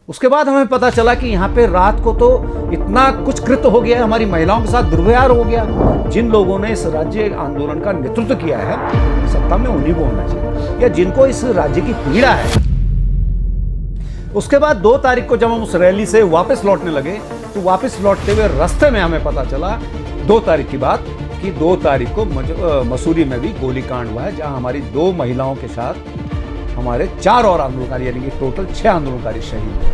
उसके बाद हमें पता चला कि यहाँ पे रात को तो इतना कुछ कृत्य हो गया है, हमारी महिलाओं के साथ दुर्व्यवहार हो गया। जिन लोगों ने इस राज्य आंदोलन का नेतृत्व किया है, सत्ता में उन्हीं को होना चाहिए, या जिनको इस राज्य की पीड़ा है। उसके बाद 2 तारीख को जब हम उस रैली से वापस लौटने लगे, तो वापस लौटते हुए रास्ते में हमें पता चला 2 तारीख की बात कि 2 तारीख को मसूरी में भी गोलीकांड हुआ है, जहां हमारी 2 महिलाओं के साथ हमारे 4 और आंदोलनकारी, यानी कि टोटल 6 आंदोलनकारी शहीद हुए।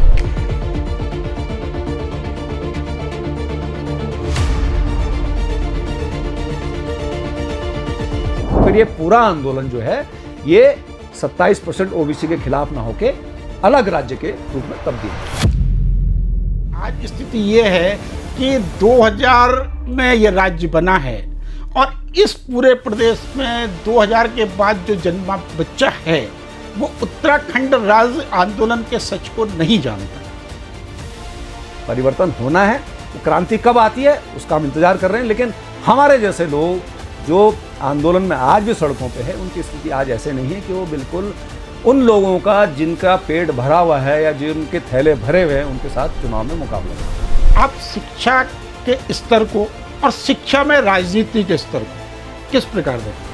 फिर ये पूरा आंदोलन जो है ये 27% ओबीसी के खिलाफ ना होके अलग राज्य के रूप में तब्दील। आज स्थिति ये है कि 2000 में ये राज्य बना है और इस पूरे प्रदेश में 2000 के बाद जो जन्मा बच्चा है वो उत्तराखंड राज्य आंदोलन के सच को नहीं जानता। परिवर्तन होना है, क्रांति कब आती है उसका हम इंतजार कर रहे हैं, लेकिन हमारे जैसे लोग जो आंदोलन में आज भी सड़कों पे है, उनकी स्थिति आज ऐसे नहीं है कि वो बिल्कुल उन लोगों का जिनका पेट भरा हुआ है या जिनके थैले भरे हुए हैं उनके साथ चुनाव में मुकाबला करें। आप शिक्षा के स्तर को और शिक्षा में राजनीति के स्तर को किस प्रकार देखते हैं?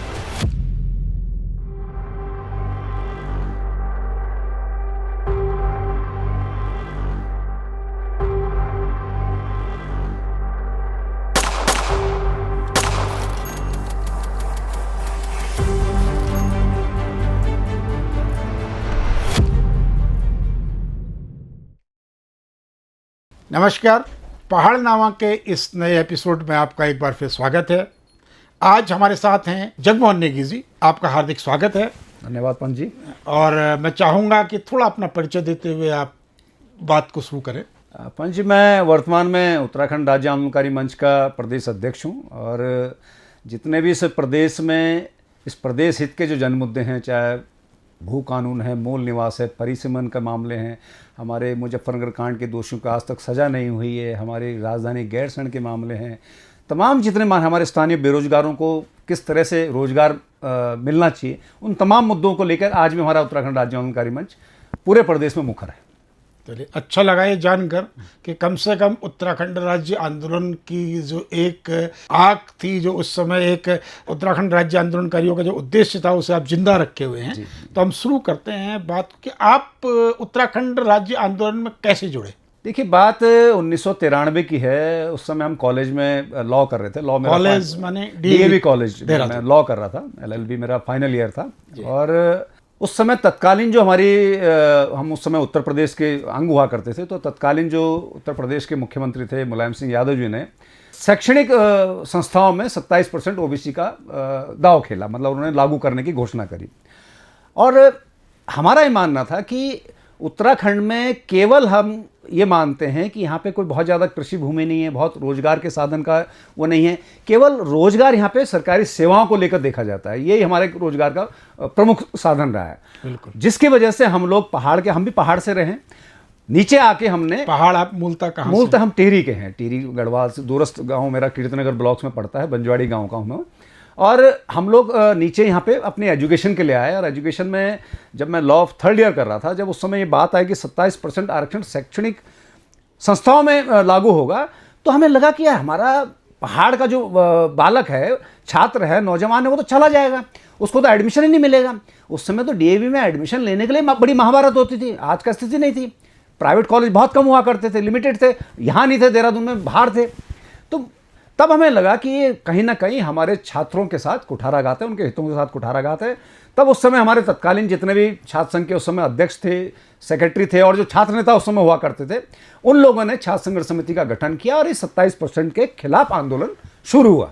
नमस्कार, पहाड़नामा के इस नए एपिसोड में आपका एक बार फिर स्वागत है। आज हमारे साथ हैं जगमोहन नेगी जी, आपका हार्दिक स्वागत है। धन्यवाद पंत जी। और मैं चाहूँगा कि थोड़ा अपना परिचय देते हुए आप बात को शुरू करें। पंत जी, मैं वर्तमान में उत्तराखंड राज्य आंदोलनकारी मंच का प्रदेश अध्यक्ष हूँ, और जितने भी इस प्रदेश में इस प्रदेश हित के जो जन मुद्दे हैं, चाहे भू कानून है, मूल निवास है, परिसीमन के मामले हैं, हमारे मुजफ्फरनगर कांड के दोषियों को आज तक सज़ा नहीं हुई है, हमारी राजधानी गैरसैंण के मामले हैं, तमाम जितने हमारे स्थानीय बेरोजगारों को किस तरह से रोजगार मिलना चाहिए, उन तमाम मुद्दों को लेकर आज भी हमारा उत्तराखंड राज्य आंदोलनकारी मंच पूरे प्रदेश में मुखर है। चलिए, अच्छा लगा ये जानकर कि कम से कम उत्तराखंड राज्य आंदोलन की जो एक आग थी, जो उस समय एक उत्तराखंड राज्य आंदोलनकारियों का जो उद्देश्य था, उसे आप जिंदा रखे हुए हैं। तो हम शुरू करते हैं बात कि आप उत्तराखंड राज्य आंदोलन में कैसे जुड़े। देखिए, बात 1993 की है। उस समय हम कॉलेज में लॉ कर रहे थे। लॉ में कॉलेज माने डीएवी कॉलेज में लॉ कर रहा था। एलएलबी मेरा फाइनल ईयर था। और उस समय तत्कालीन जो हम उस समय उत्तर प्रदेश के अंग हुआ करते थे, तो तत्कालीन जो उत्तर प्रदेश के मुख्यमंत्री थे मुलायम सिंह यादव जी ने शैक्षणिक संस्थाओं में 27% ओबीसी का दांव खेला, मतलब उन्होंने लागू करने की घोषणा करी। और हमारा ये मानना था कि उत्तराखंड में केवल हम ये मानते हैं कि यहाँ पे कोई बहुत ज़्यादा कृषि भूमि नहीं है, बहुत रोजगार के साधन का वो नहीं है, केवल रोजगार यहाँ पे सरकारी सेवाओं को लेकर देखा जाता है। यही हमारे रोजगार का प्रमुख साधन रहा है। बिल्कुल। जिसकी वजह से हम लोग हम भी पहाड़ से रहे, नीचे आके हमने पहाड़। आप मूलतः कहाँ? मूलतः हम टिहरी के हैं। टिहरी गढ़वाल से दूरस्थ गाँव मेरा कीर्तनगर ब्लॉक्स में पड़ता है, बंजवाड़ी गाँव का हूँ मैं। और हम लोग नीचे यहाँ पे अपने एजुकेशन के लिए आए, और एजुकेशन में जब मैं लॉ ऑफ 3rd ईयर कर रहा था, जब उस समय ये बात आई कि 27% आरक्षण शैक्षणिक संस्थाओं में लागू होगा, तो हमें लगा कि यार हमारा पहाड़ का जो बालक है, छात्र है, नौजवान है, वो तो चला जाएगा, उसको तो एडमिशन ही नहीं मिलेगा। उस समय तो डीएवी में एडमिशन लेने के लिए बड़ी महाभारत होती थी, आज का स्थिति नहीं थी। प्राइवेट कॉलेज बहुत कम हुआ करते थे, लिमिटेड थे, यहाँ नहीं थे, देहरादून में बाहर थे। तो तब हमें लगा कि ये कहीं ना कहीं हमारे छात्रों के साथ कुठाराघात है, उनके हितों के साथ कुठाराघात है। तब उस समय हमारे तत्कालीन जितने भी छात्र संघ के उस समय अध्यक्ष थे, सेक्रेटरी थे, और जो छात्र नेता उस समय हुआ करते थे, उन लोगों ने छात्र संघर्ष समिति का गठन किया, और इस 27% के खिलाफ आंदोलन शुरू हुआ,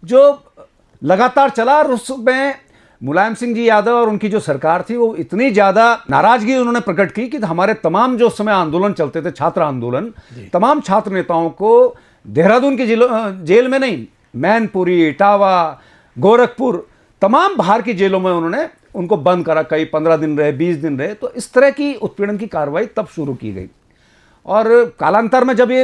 जो लगातार चला। और उसमें मुलायम सिंह जी यादव और उनकी जो सरकार थी, वो इतनी ज़्यादा नाराजगी उन्होंने प्रकट की कि हमारे तमाम जो उस समय आंदोलन चलते थे, छात्र आंदोलन, तमाम छात्र नेताओं को देहरादून की जेल में नहीं, मैनपुरी, इटावा, गोरखपुर, तमाम बाहर की जेलों में उन्होंने उनको बंद करा। कई 15 दिन रहे, 20 दिन रहे। तो इस तरह की उत्पीड़न की कार्रवाई तब शुरू की गई। और कालांतर में जब ये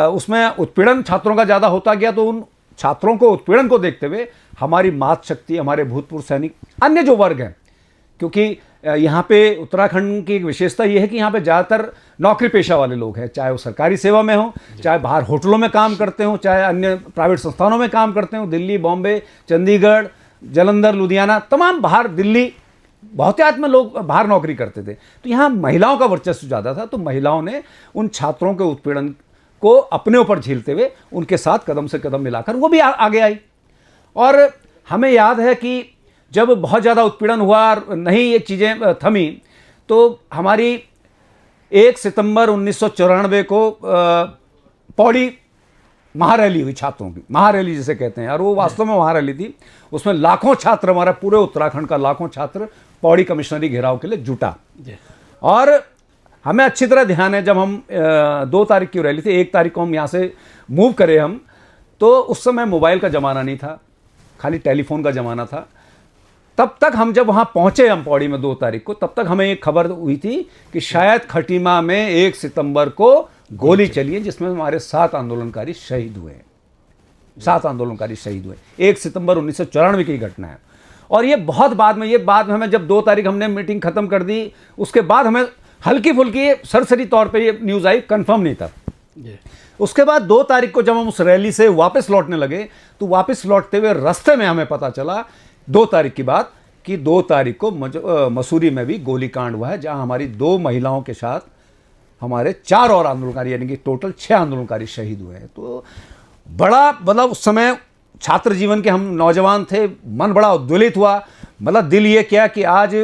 उसमें उत्पीड़न छात्रों का ज़्यादा होता गया, तो उन छात्रों को उत्पीड़न को देखते हुए हमारी मातृ शक्ति, हमारे भूतपूर्व सैनिक, अन्य जो वर्ग हैं, क्योंकि यहाँ पे उत्तराखंड की एक विशेषता ये है कि यहाँ पे ज़्यादातर नौकरी पेशा वाले लोग हैं, चाहे वो सरकारी सेवा में हो, चाहे बाहर होटलों में काम करते हो, चाहे अन्य प्राइवेट संस्थानों में काम करते हो, दिल्ली, बॉम्बे, चंडीगढ़, जालंधर, लुधियाना, तमाम बाहर, दिल्ली, बहुतायत में लोग बाहर नौकरी करते थे। तो यहाँ महिलाओं का वर्चस्व ज़्यादा था, तो महिलाओं ने उन छात्रों के उत्पीड़न को अपने ऊपर झेलते हुए उनके साथ कदम से कदम मिलाकर वो भी आगे आई। और हमें याद है कि जब बहुत ज़्यादा उत्पीड़न हुआ और नहीं ये चीज़ें थमी, तो हमारी 1 सितंबर 1994 को पौड़ी महारैली हुई, छात्रों की महारैली जिसे कहते हैं, और वो वास्तव में महारैली थी। उसमें लाखों छात्र, हमारा पूरे उत्तराखंड का लाखों छात्र पौड़ी कमिश्नरी घेराव के लिए जुटा। और हमें अच्छी तरह ध्यान है, जब हम 2 तारीख की रैली थी, 1 तारीख को हम यहाँ से मूव करे हम, तो उस समय मोबाइल का ज़माना नहीं था, खाली टेलीफोन का ज़माना था। तब तक हम जब वहाँ पहुँचे हम पौड़ी में 2 तारीख को, तब तक हमें एक खबर हुई थी कि शायद खटीमा में 1 सितंबर को गोली चली है, जिसमें हमारे 7 आंदोलनकारी शहीद हुए। 7 आंदोलनकारी शहीद हुए। 1 सितंबर 1994 की घटना है। और ये बहुत बाद में हमें जब 2 तारीख हमने मीटिंग ख़त्म कर दी, उसके बाद हमें हल्की फुल्की सरसरी तौर पे ये न्यूज़ आई, कंफर्म नहीं था। उसके बाद 2 तारीख को जब हम उस रैली से वापस लौटने लगे, तो वापस लौटते हुए रास्ते में हमें पता चला 2 तारीख की बात, कि 2 तारीख को मसूरी में भी गोलीकांड हुआ है, जहां हमारी 2 महिलाओं के साथ हमारे 4 और आंदोलनकारी, यानी कि टोटल 6 आंदोलनकारी शहीद हुए हैं। तो बड़ा, मतलब उस समय छात्र जीवन के हम नौजवान थे, मन बड़ा उद्वेलित हुआ। मतलब दिल ये किया कि आज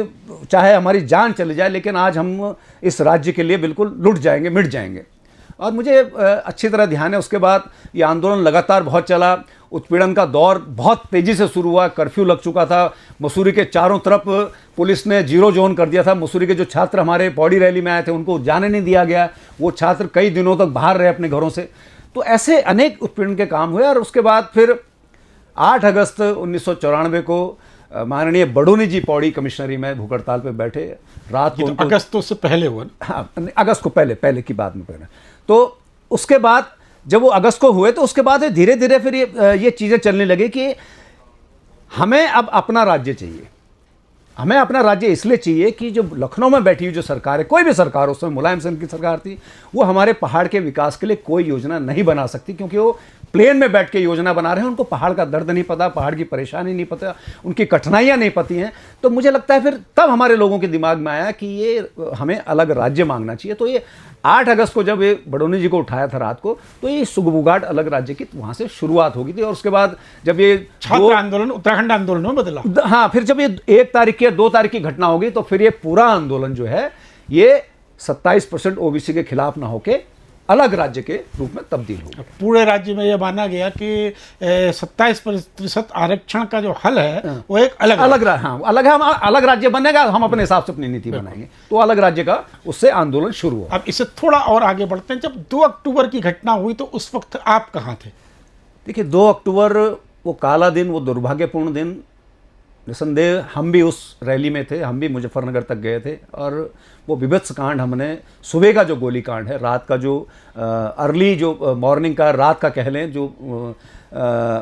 चाहे हमारी जान चली जाए, लेकिन आज हम इस राज्य के लिए बिल्कुल लुट जाएंगे, मिट जाएंगे। और मुझे अच्छी तरह ध्यान है, उसके बाद ये आंदोलन लगातार बहुत चला। उत्पीड़न का दौर बहुत तेज़ी से शुरू हुआ, कर्फ्यू लग चुका था, मसूरी के चारों तरफ पुलिस ने 0 जोन कर दिया था। मसूरी के जो छात्र हमारे पौड़ी रैली में आए थे, उनको जाने नहीं दिया गया, वो छात्र कई दिनों तक बाहर रहे अपने घरों से। तो ऐसे अनेक उत्पीड़न के काम हुए। और उसके बाद फिर 8 अगस्त 1994 को माननीय बडोनी जी पौड़ी कमिश्नरी में भूख हड़ताल पे बैठे। रात को अगस्त तो उससे पहले हुआ ना? हाँ, अगस्त को पहले की बात में पहले। तो उसके बाद जब वो अगस्त को हुए, तो उसके बाद धीरे धीरे फिर ये चीज़ें चलने लगी कि हमें अब अपना राज्य चाहिए। हमें अपना राज्य इसलिए चाहिए कि जो लखनऊ में बैठी हुई जो सरकार है, कोई भी सरकार, उसमें मुलायम सिंह की सरकार थी, वो हमारे पहाड़ के विकास के लिए कोई योजना नहीं बना सकती, क्योंकि वो प्लेन में बैठ के योजना बना रहे हैं। उनको पहाड़ का दर्द नहीं पता, पहाड़ की परेशानी नहीं पता, उनकी कठिनाइयाँ नहीं पती हैं। तो मुझे लगता है फिर तब हमारे लोगों के दिमाग में आया कि ये हमें अलग राज्य मांगना चाहिए। तो ये 8 अगस्त को जब ये बडोनी जी को उठाया था रात को, तो ये सुगबुगाहट अलग राज्य की वहाँ से शुरुआत हो गई थी। और उसके बाद जब ये छात्र आंदोलन उत्तराखंड आंदोलन में बदला, हाँ, फिर जब ये 1 तारीख या 2 तारीख की घटना हो गई, तो फिर ये पूरा आंदोलन जो है ये 27% ओबीसी के खिलाफ ना होके अलग राज्य के रूप में तब्दील हो गया। पूरे राज्य में यह माना गया कि 27% आरक्षण का जो हल है वो एक अलग है। हाँ, अलग है। हम अलग राज्य बनेगा, हम अपने हिसाब से अपनी नीति बनाएंगे। तो अलग राज्य का उससे आंदोलन शुरू हुआ। अब इससे थोड़ा और आगे बढ़ते हैं। जब 2 अक्टूबर की घटना हुई, तो उस वक्त आप कहाँ थे? देखिए, 2 अक्टूबर वो काला दिन, वो दुर्भाग्यपूर्ण दिन, निसंदेह हम भी उस रैली में थे, हम भी मुजफ्फरनगर तक गए थे। और वो विभत्स कांड, हमने सुबह का जो गोली कांड है, रात का जो अर्ली जो मॉर्निंग का, रात का कह लें, जो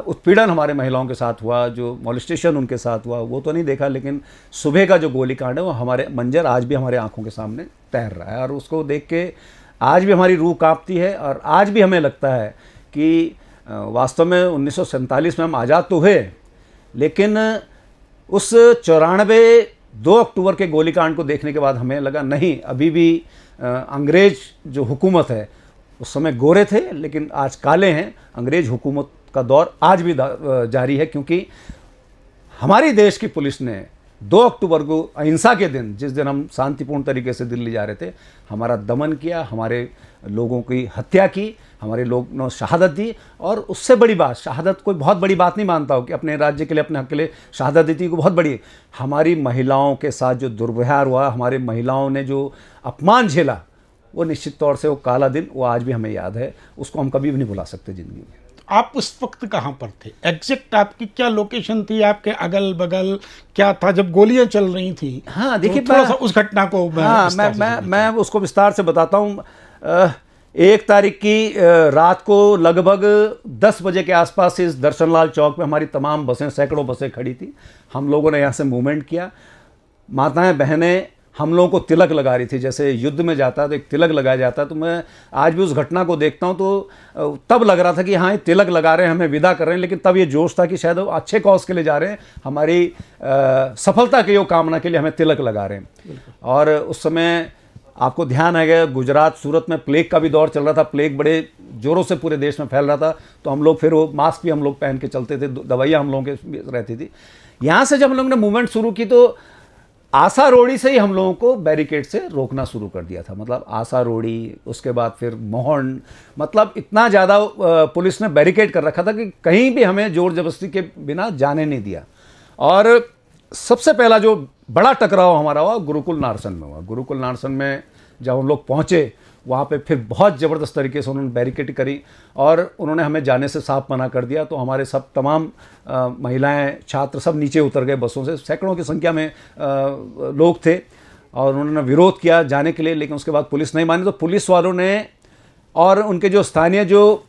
उत्पीड़न हमारे महिलाओं के साथ हुआ, जो मॉलेस्टेशन उनके साथ हुआ, वो तो नहीं देखा, लेकिन सुबह का जो गोली कांड है, वो हमारे मंजर आज भी हमारे आंखों के सामने तैर रहा है। और उसको देख के आज भी हमारी रूह कांपती है। और आज भी हमें लगता है कि वास्तव में 1947 में हम आज़ाद तो हुए, लेकिन उस 94 2 अक्टूबर के गोलीकांड को देखने के बाद हमें लगा नहीं, अभी भी अंग्रेज जो हुकूमत है, उस समय गोरे थे लेकिन आज काले हैं। अंग्रेज हुकूमत का दौर आज भी जारी है, क्योंकि हमारी देश की पुलिस ने 2 अक्टूबर को अहिंसा के दिन, जिस दिन हम शांतिपूर्ण तरीके से दिल्ली जा रहे थे, हमारा दमन किया, हमारे लोगों की हत्या की, हमारे लोगों ने शहादत दी। और उससे बड़ी बात, शहादत कोई बहुत बड़ी बात नहीं मानता हो कि अपने राज्य के लिए, अपने हक के लिए शहादत दी थी, को बहुत बड़ी। हमारी महिलाओं के साथ जो दुर्व्यवहार हुआ, हमारी महिलाओं ने जो अपमान झेला, वो निश्चित तौर से वो काला दिन, वो आज भी हमें याद है। उसको हम कभी भी नहीं भुला सकते ज़िंदगी में। आप उस वक्त कहाँ पर थे? एग्जैक्ट आपकी क्या लोकेशन थी? आपके अगल बगल क्या था जब गोलियां चल रही थी? हाँ, देखिए, तो थोड़ा सा उस घटना को मैं उसको विस्तार से बताता हूँ। 1 तारीख की रात को लगभग 10 बजे के आसपास इस दर्शन लाल चौक पे हमारी तमाम बसें, सैकड़ों बसें खड़ी थी। हम लोगों ने यहाँ से मूवमेंट किया। माताएं बहनें हम लोगों को तिलक लगा रही थी। जैसे युद्ध में जाता है तो एक तिलक लगाया जाता है, तो मैं आज भी उस घटना को देखता हूँ तो तब लग रहा था कि हाँ ये तिलक लगा रहे हैं, हमें विदा कर रहे हैं, लेकिन तब ये जोश था कि शायद वो अच्छे कॉज के लिए जा रहे हैं, हमारी सफलता की कामना के लिए हमें तिलक लगा रहे हैं। और उस समय आपको ध्यान आएगा गुजरात सूरत में प्लेग का भी दौर चल रहा था, प्लेग बड़े जोरों से पूरे देश में फैल रहा था, तो हम लोग फिर वो मास्क भी हम लोग पहन के चलते थे, दवाइयाँ हम लोगों के रहती थी। यहाँ से जब हम लोगों ने मूवमेंट शुरू की तो आशा रोड़ी से ही हम लोगों को बैरिकेड से रोकना शुरू कर दिया था। मतलब आशा रोड़ी, उसके बाद फिर मोहन, मतलब इतना ज़्यादा पुलिस ने बैरिकेड कर रखा था कि कहीं भी हमें जोर जबरदस्ती के बिना जाने नहीं दिया। और सबसे पहला जो बड़ा टकराव हमारा हुआ गुरुकुल नारसन में हुआ। गुरुकुल नारसन में जब हम लोग पहुँचे वहाँ पे फिर बहुत ज़बरदस्त तरीके से उन्होंने बैरिकेड करी और उन्होंने हमें जाने से साफ मना कर दिया। तो हमारे सब तमाम महिलाएं, छात्र सब नीचे उतर गए बसों से, सैकड़ों की संख्या में लोग थे और उन्होंने विरोध किया जाने के लिए, लेकिन उसके बाद पुलिस नहीं मानी। तो पुलिस वालों ने और उनके जो स्थानीय जो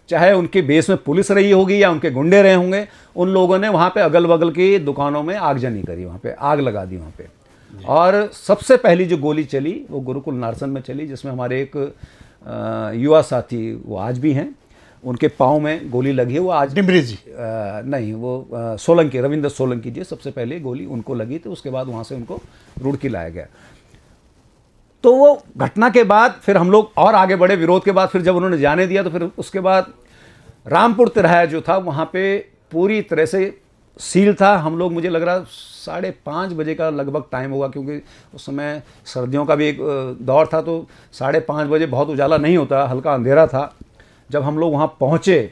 चाहे उनके बेस में पुलिस रही होगी या उनके गुंडे रहे होंगे, उन लोगों ने वहाँ पे अगल बगल की दुकानों में आगजनी करी, वहाँ पे आग लगा दी वहाँ पे। और सबसे पहली जो गोली चली वो गुरुकुल नारसन में चली, जिसमें हमारे एक युवा साथी, वो आज भी हैं, उनके पाँव में गोली लगी है। वो आज डिमरी जी नहीं, वो सोलंकी, रविंद्र सोलंकी जी, सबसे पहले गोली उनको लगी थी। उसके बाद वहाँ से उनको रुड़की लाया गया। तो वो घटना के बाद फिर हम लोग और आगे बढ़े। विरोध के बाद फिर जब उन्होंने जाने दिया तो फिर उसके बाद रामपुर तिराहा जो था वहाँ पे पूरी तरह से सील था। हम लोग, मुझे लग रहा 5:30 बजे का लगभग टाइम होगा, क्योंकि उस समय सर्दियों का भी एक दौर था, तो 5:30 बजे बहुत उजाला नहीं होता, हल्का अंधेरा था। जब हम लोग वहाँ पहुँचे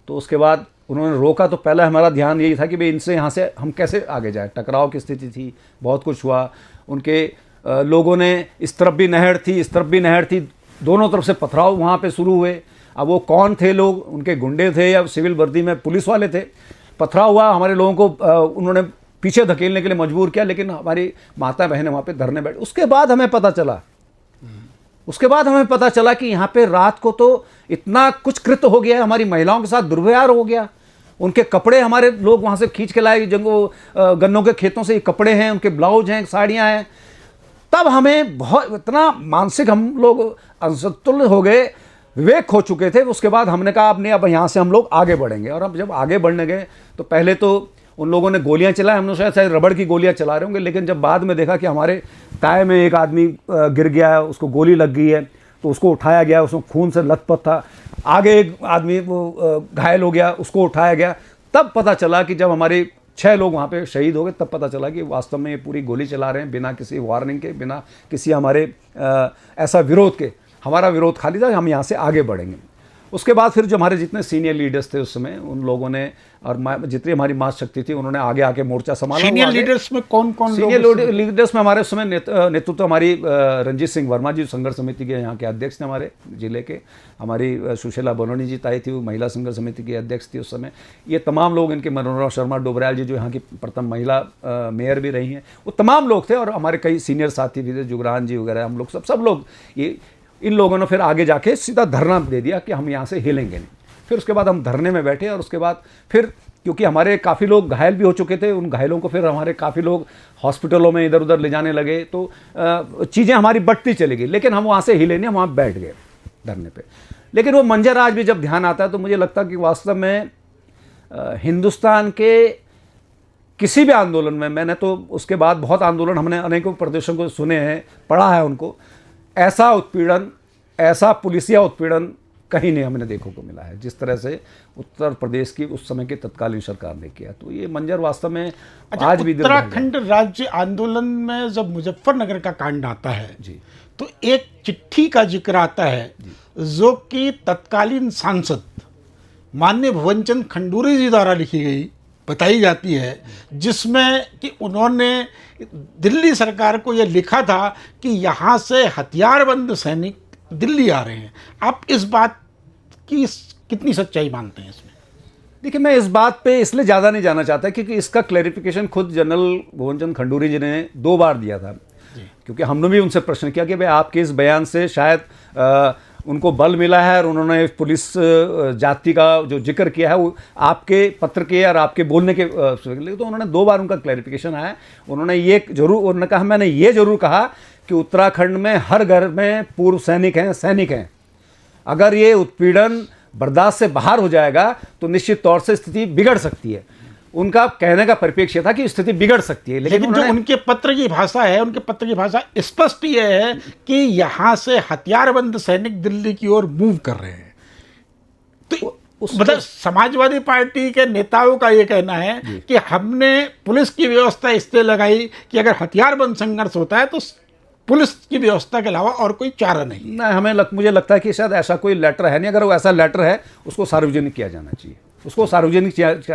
तो उसके बाद उन्होंने रोका तो पहले हमारा ध्यान यही था कि भाई इनसे यहाँ से हम कैसे आगे जाए। टकराव की स्थिति थी, बहुत कुछ हुआ। उनके लोगों ने, इस तरफ भी नहर थी, इस तरफ भी नहर थी, दोनों तरफ से पथराव वहाँ पे शुरू हुए। अब वो कौन थे लोग, उनके गुंडे थे या सिविल वर्दी में पुलिस वाले थे। पथराव हुआ, हमारे लोगों को उन्होंने पीछे धकेलने के लिए मजबूर किया, लेकिन हमारी माता बहनें वहाँ पे धरने बैठ। उसके बाद हमें पता चला कि यहाँ पे रात को तो इतना कुछ कृत्य हो गया है, हमारी महिलाओं के साथ दुर्व्यवहार हो गया। उनके कपड़े हमारे लोग वहाँ से खींच के लाए, गन्नों के खेतों से ये कपड़े हैं, उनके ब्लाउज हैं, साड़ियाँ हैं। तब हमें बहुत इतना मानसिक हम लोग असंतुलित हो गए, विवेक खो चुके थे। उसके बाद हमने कहा अब यहाँ से हम लोग आगे बढ़ेंगे। और अब जब आगे बढ़ने गए तो पहले तो उन लोगों ने गोलियां चलाई, हमने शायद रबड़ की गोलियां चला रहे होंगे, लेकिन जब बाद में देखा कि हमारे टाय में एक आदमी गिर गया है, उसको गोली लग गई है, तो उसको उठाया गया, उसमें खून से लथपथ था। आगे एक आदमी वो घायल हो गया, उसको उठाया गया। तब पता चला कि जब हमारे 6 लोग वहाँ पे शहीद हो गए, तब पता चला कि वास्तव में ये पूरी गोली चला रहे हैं बिना किसी वार्निंग के, बिना किसी हमारे ऐसा विरोध के। हमारा विरोध खाली था, हम यहाँ से आगे बढ़ेंगे। उसके बाद फिर जो हमारे जितने सीनियर लीडर्स थे उस समय, उन लोगों ने और जितनी हमारी मास शक्ति थी, उन्होंने आगे आके मोर्चा संभाला। सीनियर लीडर्स में कौन कौन? सीनियर लीडर्स में हमारे उस समय नेतृत्व हमारी रंजीत सिंह वर्मा जी संघर्ष समिति के यहाँ के अध्यक्ष थे हमारे जिले के। हमारी सुशीला बनोनी जी ताई थी, वो महिला संघर्ष समिति की अध्यक्ष थी उस समय। ये तमाम लोग, इनके मनोरमा शर्मा डोबराल जी जो यहाँ की प्रथम महिला मेयर भी रही हैं, वो तमाम लोग थे। और हमारे कई सीनियर साथी भी थे, जुगरान जी वगैरह, हम लोग सब लोग, ये इन लोगों ने फिर आगे जाके सीधा धरना दे दिया कि हम यहाँ से हिलेंगे नहीं। फिर उसके बाद हम धरने में बैठे और उसके बाद फिर क्योंकि हमारे काफ़ी लोग घायल भी हो चुके थे, उन घायलों को फिर हमारे काफ़ी लोग हॉस्पिटलों में इधर उधर ले जाने लगे, तो चीज़ें हमारी बढ़ती चली गई। लेकिन हम वहाँ से हिले नहीं, हम वहाँ बैठ गए धरने पे। लेकिन वो मंजर आज भी जब ध्यान आता है तो मुझे लगता है कि वास्तव में हिंदुस्तान के किसी भी आंदोलन में, मैंने तो उसके बाद बहुत आंदोलन हमने अनेकों प्रदेशों को सुने हैं, पढ़ा है उनको, ऐसा उत्पीड़न, ऐसा पुलिसिया उत्पीड़न कहीं नहीं हमने देखने को मिला है जिस तरह से उत्तर प्रदेश की उस समय की तत्कालीन सरकार ने किया। तो ये मंजर वास्तव में आज भी उत्तराखंड राज्य आंदोलन में जब मुजफ्फरनगर का कांड आता है जी, तो एक चिट्ठी का जिक्र आता है जो कि तत्कालीन सांसद माननीय भुवनचंद खंडूरी जी द्वारा लिखी गई बताई जाती है, जिसमें कि उन्होंने दिल्ली सरकार को यह लिखा था कि यहाँ से हथियारबंद सैनिक दिल्ली आ रहे हैं। आप इस बात की कितनी सच्चाई मानते हैं इसमें? देखिए, मैं इस बात पे इसलिए ज़्यादा नहीं जाना चाहता क्योंकि इसका क्लैरिफिकेशन खुद जनरल भुवनचंद खंडूरी जी ने 2 बार दिया था। क्योंकि हमने भी उनसे प्रश्न किया कि भाई आपके इस बयान से शायद उनको बल मिला है और उन्होंने पुलिस जाति का जो जिक्र किया है वो आपके पत्र के और आपके बोलने के तो उन्होंने 2 बार उनका क्लैरिफिकेशन आया। उन्होंने कहा, मैंने ये जरूर कहा कि उत्तराखंड में हर घर में पूर्व सैनिक हैं। अगर ये उत्पीड़न बर्दाश्त से बाहर हो जाएगा तो निश्चित तौर से स्थिति बिगड़ सकती है। उनका कहने का परिप्रेक्ष्य था कि स्थिति बिगड़ सकती है, लेकिन जो उनके पत्र की भाषा है, उनके पत्र की भाषा स्पष्ट ये है कि यहाँ से हथियारबंद सैनिक दिल्ली की ओर मूव कर रहे हैं। तो मतलब समाजवादी पार्टी के नेताओं का ये कहना है कि हमने पुलिस की व्यवस्था इसलिए लगाई कि अगर हथियारबंद संघर्ष होता है तो पुलिस की व्यवस्था के अलावा और कोई चारा नहीं। मुझे लगता है कि शायद ऐसा कोई लेटर है नहीं। अगर वो ऐसा लेटर है उसको सार्वजनिक किया जाना चाहिए,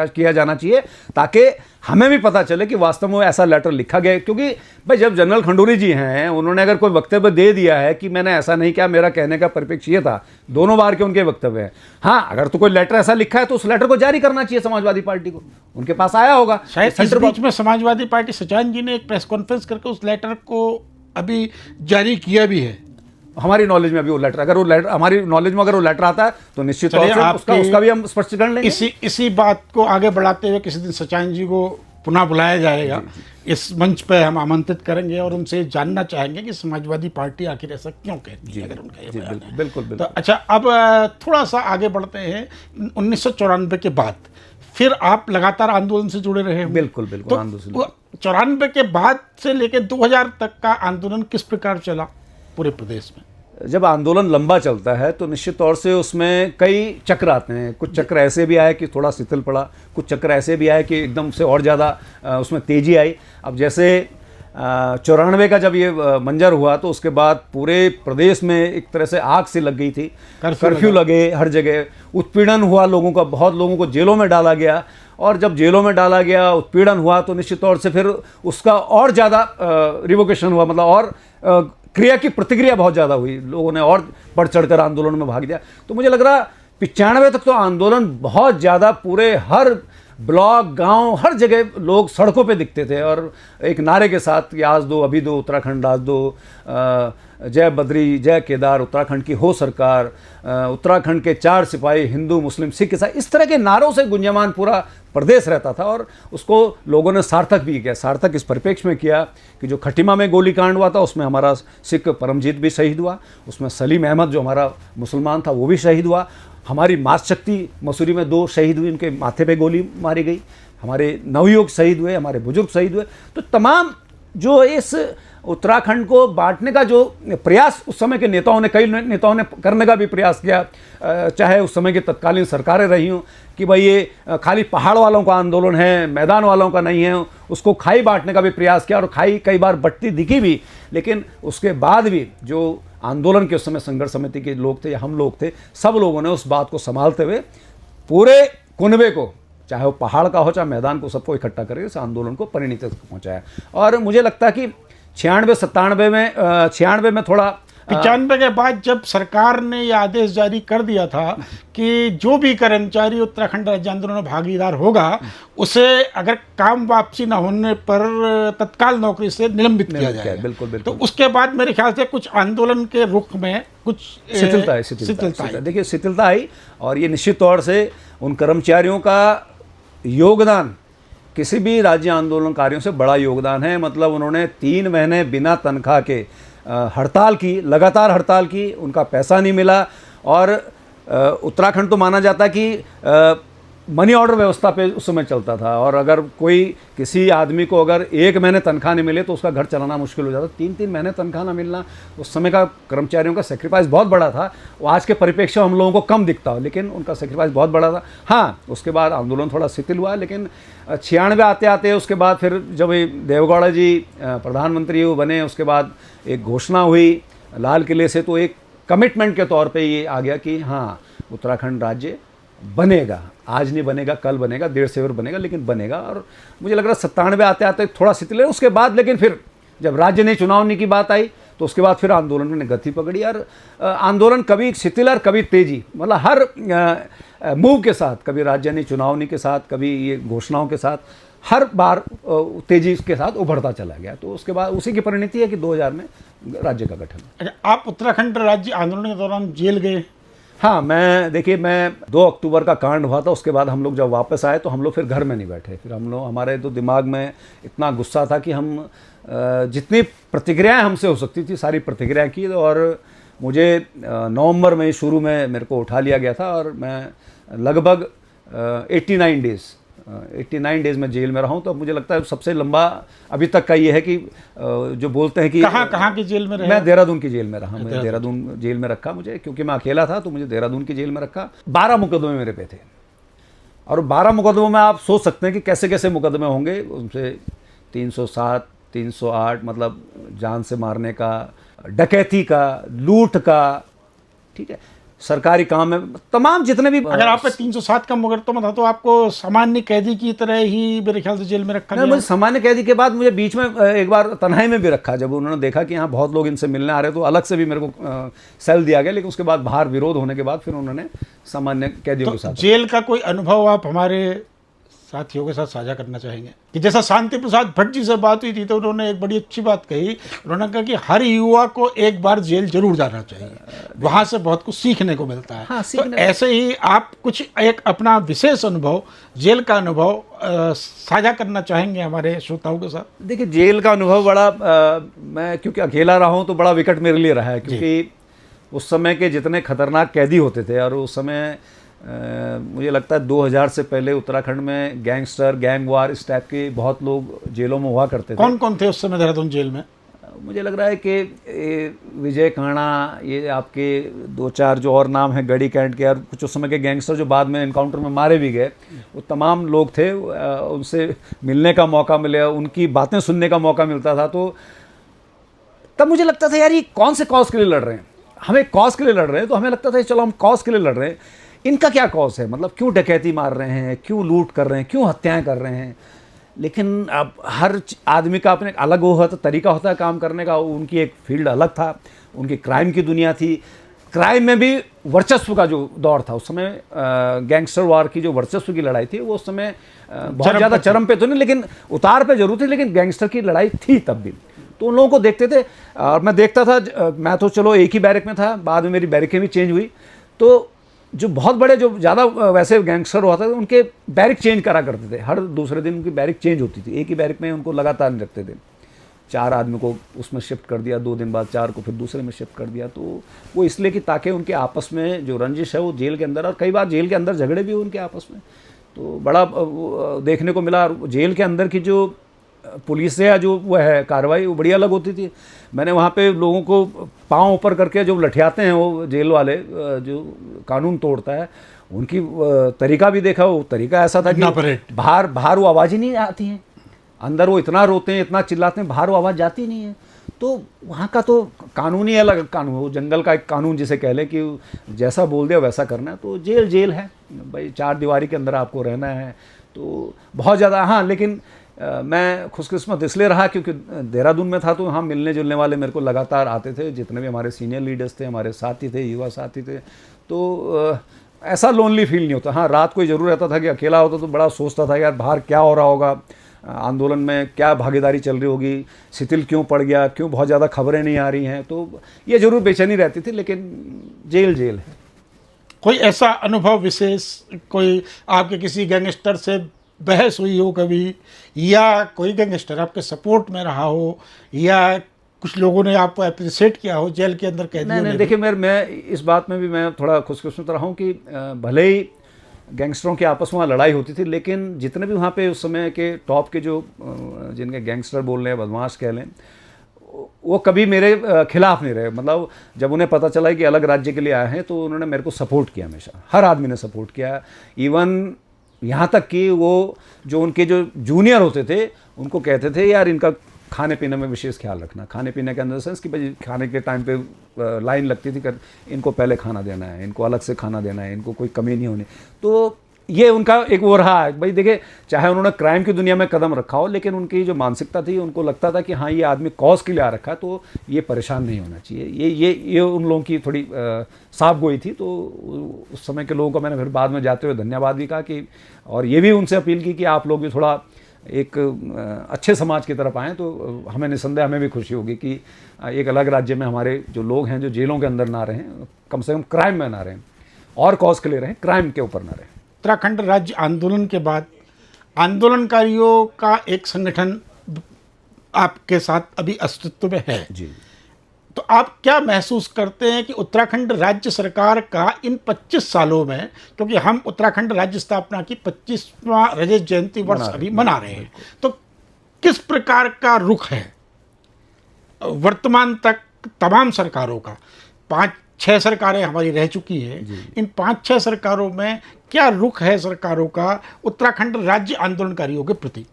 किया जाना चाहिए ताकि हमें भी पता चले कि वास्तव में ऐसा लेटर लिखा गया। क्योंकि भाई जब जनरल खंडूरी जी हैं, उन्होंने अगर कोई वक्तव्य दे दिया है कि मैंने ऐसा नहीं किया, मेरा कहने का परिप्रेक्ष्य ये था, 2 बार के उनके वक्तव्य हैं। हाँ, अगर तो कोई लेटर ऐसा लिखा है तो उस लेटर को जारी करना चाहिए समाजवादी पार्टी को, उनके पास आया होगा। शायद इस बीच में समाजवादी पार्टी सचान जी ने एक प्रेस कॉन्फ्रेंस करके उस लेटर को अभी जारी किया भी है। हमारी नॉलेज में अभी वो लेटर, हमारी नॉलेज में अगर वो लेटर आता है तो निश्चित तौर से उसका भी हम स्पष्टीकरण लेंगे। इसी बात को आगे बढ़ाते हुए किसी दिन सचान जी को पुनः बुलाया जाएगा, इस मंच पे हम आमंत्रित करेंगे और उनसे जानना चाहेंगे कि समाजवादी पार्टी आखिर ऐसा क्यों कहती है, अगर उनका ये बयान है। बिल्कुल। तो अच्छा, अब थोड़ा सा आगे बढ़ते हैं। 1994 के बाद फिर आप लगातार आंदोलन से जुड़े रहे हैं। बिल्कुल। तो 94 के बाद से लेकर 2000 तक का आंदोलन किस प्रकार चला पूरे प्रदेश में? जब आंदोलन लंबा चलता है तो निश्चित तौर से उसमें कई चक्र आते हैं। कुछ चक्र ऐसे भी आए कि थोड़ा शिथिल पड़ा, कुछ चक्र ऐसे भी आए कि एकदम से और ज़्यादा उसमें तेज़ी आई। अब जैसे 94 का जब ये मंजर हुआ तो उसके बाद पूरे प्रदेश में एक तरह से आग सी लग गई थी, कर्फ्यू लगे हर जगह, उत्पीड़न हुआ लोगों का, बहुत लोगों को जेलों में डाला गया। और जब जेलों में डाला गया, उत्पीड़न हुआ तो निश्चित तौर से फिर उसका और ज़्यादा रिवोकेशन हुआ, मतलब और क्रिया की प्रतिक्रिया बहुत ज़्यादा हुई, लोगों ने और बढ़ चढ़कर आंदोलन में भाग दिया। तो मुझे लग रहा 95 तक तो आंदोलन बहुत ज़्यादा पूरे हर ब्लॉक, गांव, हर जगह लोग सड़कों पे दिखते थे और एक नारे के साथ कि आज दो, अभी दो, उत्तराखंड आज दो, जय बद्री, जय केदार, उत्तराखंड की हो सरकार, उत्तराखंड के 4 सिपाही, हिंदू, मुस्लिम, सिख, ईसाई, इस तरह के नारों से गुंजयमान पूरा प्रदेश रहता था। और उसको लोगों ने सार्थक भी किया। सार्थक इस परिप्रेक्ष्य में किया कि जो खटीमा में गोलीकांड हुआ था उसमें हमारा सिख परमजीत भी शहीद हुआ, उसमें सलीम अहमद जो हमारा मुसलमान था वो भी शहीद हुआ, हमारी मातशक्ति मसूरी में 2 शहीद हुई, उनके माथे पे गोली मारी गई, हमारे नवयुवक शहीद हुए, हमारे बुजुर्ग शहीद हुए। तो तमाम जो इस उत्तराखंड को बांटने का जो प्रयास उस समय के नेताओं ने, कई नेताओं ने करने का भी प्रयास किया, चाहे उस समय की तत्कालीन सरकारें रही हों कि भाई ये खाली पहाड़ वालों का आंदोलन है, मैदान वालों का नहीं है, उसको खाई बांटने का भी प्रयास किया और खाई कई बार बंटती दिखी भी। लेकिन उसके बाद भी जो आंदोलन के उस समय संघर्ष समिति के लोग थे या हम लोग थे, सब लोगों ने उस बात को संभालते हुए पूरे कुनबे को, चाहे वो पहाड़ का हो चाहे मैदान को, सबको इकट्ठा करके इस आंदोलन को परिणति तक पहुंचाया। और मुझे लगता है कि 96 में थोड़ा 95 के बाद जब सरकार ने यह आदेश जारी कर दिया था कि जो भी कर्मचारी उत्तराखंड राज्य आंदोलन में भागीदार होगा उसे अगर काम वापसी न होने पर तत्काल नौकरी से निलंबित किया जाएगा। बिल्कुल। तो उसके बाद मेरे ख्याल से कुछ आंदोलन के रुख में कुछ शिथिलता देखिए, शिथिलता आई। और ये निश्चित तौर से उन कर्मचारियों का योगदान किसी भी राज्य आंदोलनकारियों से बड़ा योगदान है। मतलब उन्होंने 3 महीने बिना तनख्वाह के हड़ताल की, लगातार हड़ताल की, उनका पैसा नहीं मिला। और उत्तराखंड तो माना जाता कि मनी ऑर्डर व्यवस्था पे उस समय चलता था, और अगर कोई किसी आदमी को अगर 1 महीने तनख्वाह नहीं मिले तो उसका घर चलाना मुश्किल हो जाता। 3-3 महीने तनख्वाह ना मिलना उस समय का कर्मचारियों का सेक्रीफाइस बहुत बड़ा था। वो आज के परिप्रेक्ष्य हम लोगों को कम दिखता हो, लेकिन उनका सेक्रीफाइस बहुत बड़ा था। हाँ, उसके बाद आंदोलन थोड़ा शिथिल हुआ, लेकिन 96 आते आते उसके बाद फिर जब देवेगौड़ा जी प्रधानमंत्री बने, उसके बाद एक घोषणा हुई लाल किले से, तो एक कमिटमेंट के तौर पर ये आ गया कि हाँ, उत्तराखंड राज्य बनेगा। आज नहीं बनेगा, कल बनेगा, 1.5 वर्ष बनेगा, लेकिन बनेगा। और मुझे लग रहा 97 आते आते थोड़ा शिथिल है उसके बाद। लेकिन फिर जब राज्य ने चुनाव होने की बात आई तो उसके बाद फिर आंदोलन ने गति पकड़ी। और आंदोलन कभी शिथिल और कभी तेजी, मतलब हर मूव के साथ, कभी राज्य ने चुनावनी के साथ, कभी ये घोषणाओं के साथ, हर बार तेजी के साथ उभरता चला गया। तो उसके बाद उसी की परिणति है कि 2000 में राज्य का गठन। अच्छा, आप उत्तराखंड राज्य आंदोलन के दौरान जेल गए? हाँ, मैं 2 अक्टूबर का कांड हुआ था, उसके बाद हम लोग जब वापस आए तो हम लोग फिर घर में नहीं बैठे। फिर हम लोग, हमारे तो दिमाग में इतना गुस्सा था कि हम जितनी प्रतिक्रियाएं हमसे हो सकती थी सारी प्रतिक्रिया की। और मुझे नवंबर में शुरू में मेरे को उठा लिया गया था और मैं लगभग 89 डेज़ में जेल में रहा हूँ। तो अब मुझे लगता है सबसे लंबा अभी तक का ये है कि जो बोलते हैं कि कहाँ की जेल में रहे? मैं देहरादून की जेल में रहा। मैं देहरादून जेल में रखा मुझे, क्योंकि मैं अकेला था तो मुझे देहरादून की जेल में रखा। 12 मुकदमे मेरे पे थे और 12 मुकदमों में आप सोच सकते हैं कि कैसे कैसे मुकदमे होंगे। उनसे 307, 308 मतलब जान से मारने का, डकैती का, लूट का, ठीक है, सरकारी काम में तमाम जितने भी। अगर आप पे 307 का मुकदमा था तो आपको सामान्य कैदी की तरह ही मेरे ख्याल से जेल में रखा गया। मुझे सामान्य कैदी के बाद मुझे बीच में एक बार तन्हाई में भी रखा। जब उन्होंने देखा कि यहाँ बहुत लोग इनसे मिलने आ रहे तो अलग से भी मेरे को सेल दिया गया। लेकिन उसके बाद बाहर विरोध होने के बाद फिर उन्होंने सामान्य कैदियों के साथ। जेल का कोई अनुभव आप हमारे साथियों के साथ साझा करना चाहेंगे? कि जैसा शांति प्रसाद भट्ट जी से बात हुई थी तो उन्होंने एक बड़ी अच्छी बात कही। उन्होंने कहा कि हर युवा को एक बार जेल जरूर जाना चाहिए, वहां से बहुत कुछ सीखने को मिलता है। हाँ, तो ऐसे ही आप कुछ एक अपना विशेष अनुभव, जेल का अनुभव साझा करना चाहेंगे हमारे श्रोताओं के साथ? देखिए, जेल का अनुभव बड़ा मैं क्योंकि अकेला रहा हूँ तो बड़ा विकट मेरे लिए रहा है। क्योंकि उस समय के जितने खतरनाक कैदी होते थे, और उस समय मुझे लगता है 2000 से पहले उत्तराखंड में गैंगस्टर, गैंग वार, इस टाइप के बहुत लोग जेलों में हुआ करते थे। कौन कौन थे उस समय देहरादून जेल में? मुझे लग रहा है कि विजय काणा, ये आपके 2-4 जो और नाम हैं, गढ़ी कैंट के, और कुछ उस समय के गैंगस्टर जो बाद में एनकाउंटर में मारे भी गए, वो तमाम लोग थे। उनसे मिलने का मौका मिले, उनकी बातें सुनने का मौका मिलता था। तो तब मुझे लगता था यार ये कौन से कॉज के लिए लड़ रहे हैं, हम एक कॉज के लिए लड़ रहे हैं। तो हमें लगता था चलो हम कॉज के लिए लड़ रहे हैं, इनका क्या कॉज है, मतलब क्यों डकैती मार रहे हैं, क्यों लूट कर रहे हैं, क्यों हत्याएं कर रहे हैं। लेकिन अब हर आदमी का अपने अलग वो होता तरीका होता है काम करने का। उनकी एक फील्ड अलग था, उनकी क्राइम की दुनिया थी। क्राइम में भी वर्चस्व का जो दौर था उस समय, गैंगस्टर वार की जो वर्चस्व की लड़ाई थी वो उस समय बहुत ज़्यादा चरम पे तो नहीं, लेकिन उतार पे जरूर थी। लेकिन गैंगस्टर की लड़ाई थी तब भी। तो उन लोगों को देखते थे और मैं देखता था। मैं तो चलो एक ही बैरक में था, बाद में मेरी बैरकें भी चेंज हुई। तो जो बहुत बड़े, जो ज़्यादा वैसे गैंगस्टर होते थे, उनके बैरिक चेंज करा करते थे। हर दूसरे दिन उनकी बैरिक चेंज होती थी। एक ही बैरिक में उनको लगातार नहीं रखते थे। 4 आदमी को उसमें शिफ्ट कर दिया, 2 दिन बाद 4 को फिर दूसरे में शिफ्ट कर दिया। तो वो इसलिए कि ताकि उनके आपस में जो रंजिश है वो जेल के अंदर, और कई बार जेल के अंदर झगड़े भी हुए उनके आपस में, तो बड़ा देखने को मिला। जेल के अंदर की जो पुलिस या जो वो है कार्रवाई, वो बड़ी अलग होती थी। मैंने वहाँ पे लोगों को पाँव ऊपर करके जो लठियाते हैं वो जेल वाले, जो कानून तोड़ता है, उनकी तरीका भी देखा। वो तरीका ऐसा था कि बाहर वो आवाज़ ही नहीं आती है, अंदर वो इतना रोते हैं, इतना चिल्लाते हैं, बाहर वो आवाज़ जाती नहीं है। तो वहाँ का तो कानून ही अलग कानून, वो जंगल का एक कानून जिसे कह लें कि जैसा बोल दिया वैसा करना है। तो जेल है भाई, 4 दीवारी के अंदर आपको रहना है। तो बहुत ज़्यादा, हाँ, लेकिन मैं खुशकिस्मत इसलिए रहा क्योंकि देहरादून में था तो वहाँ मिलने जुलने वाले मेरे को लगातार आते थे। जितने भी हमारे सीनियर लीडर्स थे, हमारे साथी थे, युवा साथी थे। तो ऐसा लोनली फील नहीं होता। हाँ, रात को ही ज़रूर रहता था कि अकेला होता तो बड़ा सोचता था यार बाहर क्या हो रहा होगा, आंदोलन में क्या भागीदारी चल रही होगी, शिथिल क्यों पड़ गया, क्यों बहुत ज़्यादा खबरें नहीं आ रही हैं। तो ये ज़रूर बेचैनी रहती थी। लेकिन जेल है। कोई ऐसा अनुभव विशेष, कोई आपके किसी गैंगस्टर से बहस हुई हो कभी, या कोई गैंगस्टर आपके सपोर्ट में रहा हो, या कुछ लोगों ने आपको अप्रिशिएट किया हो जेल के अंदर कैदियों ने? नहीं, देखिए, मैं इस बात में भी मैं थोड़ा खुशकिस्मत रहा हूँ कि भले ही गैंगस्टरों के आपस में लड़ाई होती थी, लेकिन जितने भी वहाँ पे उस समय के टॉप के जो जिनके गैंगस्टर बोल रहे हैं, बदमाश कह लें, वो कभी मेरे खिलाफ नहीं रहे। मतलब जब उन्हें पता चला कि अलग राज्य के लिए आए हैं तो उन्होंने मेरे को सपोर्ट किया। हमेशा हर आदमी ने सपोर्ट किया। इवन यहाँ तक कि वो जो उनके जो जूनियर होते थे उनको कहते थे यार इनका खाने पीने में विशेष ख्याल रखना। खाने पीने के अंदर सेंस कि भाई खाने के टाइम पे लाइन लगती थी कर इनको पहले खाना देना है, इनको अलग से खाना देना है, इनको कोई कमी नहीं होनी। तो ये उनका एक वो रहा है भाई। देखिए, चाहे उन्होंने क्राइम की दुनिया में कदम रखा हो, लेकिन उनकी जो मानसिकता थी, उनको लगता था कि हाँ ये आदमी कॉज के लिए आ रखा है तो ये परेशान नहीं होना चाहिए। ये उन लोगों की थोड़ी साफ गोई थी। तो उस समय के लोगों को मैंने फिर बाद में जाते हुए धन्यवाद भी कहा कि, और ये भी उनसे अपील की कि आप लोग भी थोड़ा एक अच्छे समाज की तरफ आएँ तो हमें निसंदेह हमें भी खुशी होगी कि एक अलग राज्य में हमारे जो लोग हैं जो जेलों के अंदर ना रहें, कम से कम क्राइम में ना रहें, और कॉज के लिए रहें, क्राइम के ऊपर ना रहें। उत्तराखंड राज्य आंदोलन के बाद आंदोलनकारियों का एक संगठन आपके साथ अभी अस्तित्व में है जी। तो आप क्या महसूस करते हैं कि उत्तराखंड राज्य सरकार का इन 25 सालों में, क्योंकि हम उत्तराखंड राज्य स्थापना की 25वां रजत जयंती वर्ष अभी मना रहे हैं, तो किस प्रकार का रुख है वर्तमान तक तमाम सरकारों का? 5-6 सरकारें हमारी रह चुकी हैं, इन 5-6 सरकारों में क्या रुख है सरकारों का उत्तराखंड राज्य आंदोलनकारियों के प्रति?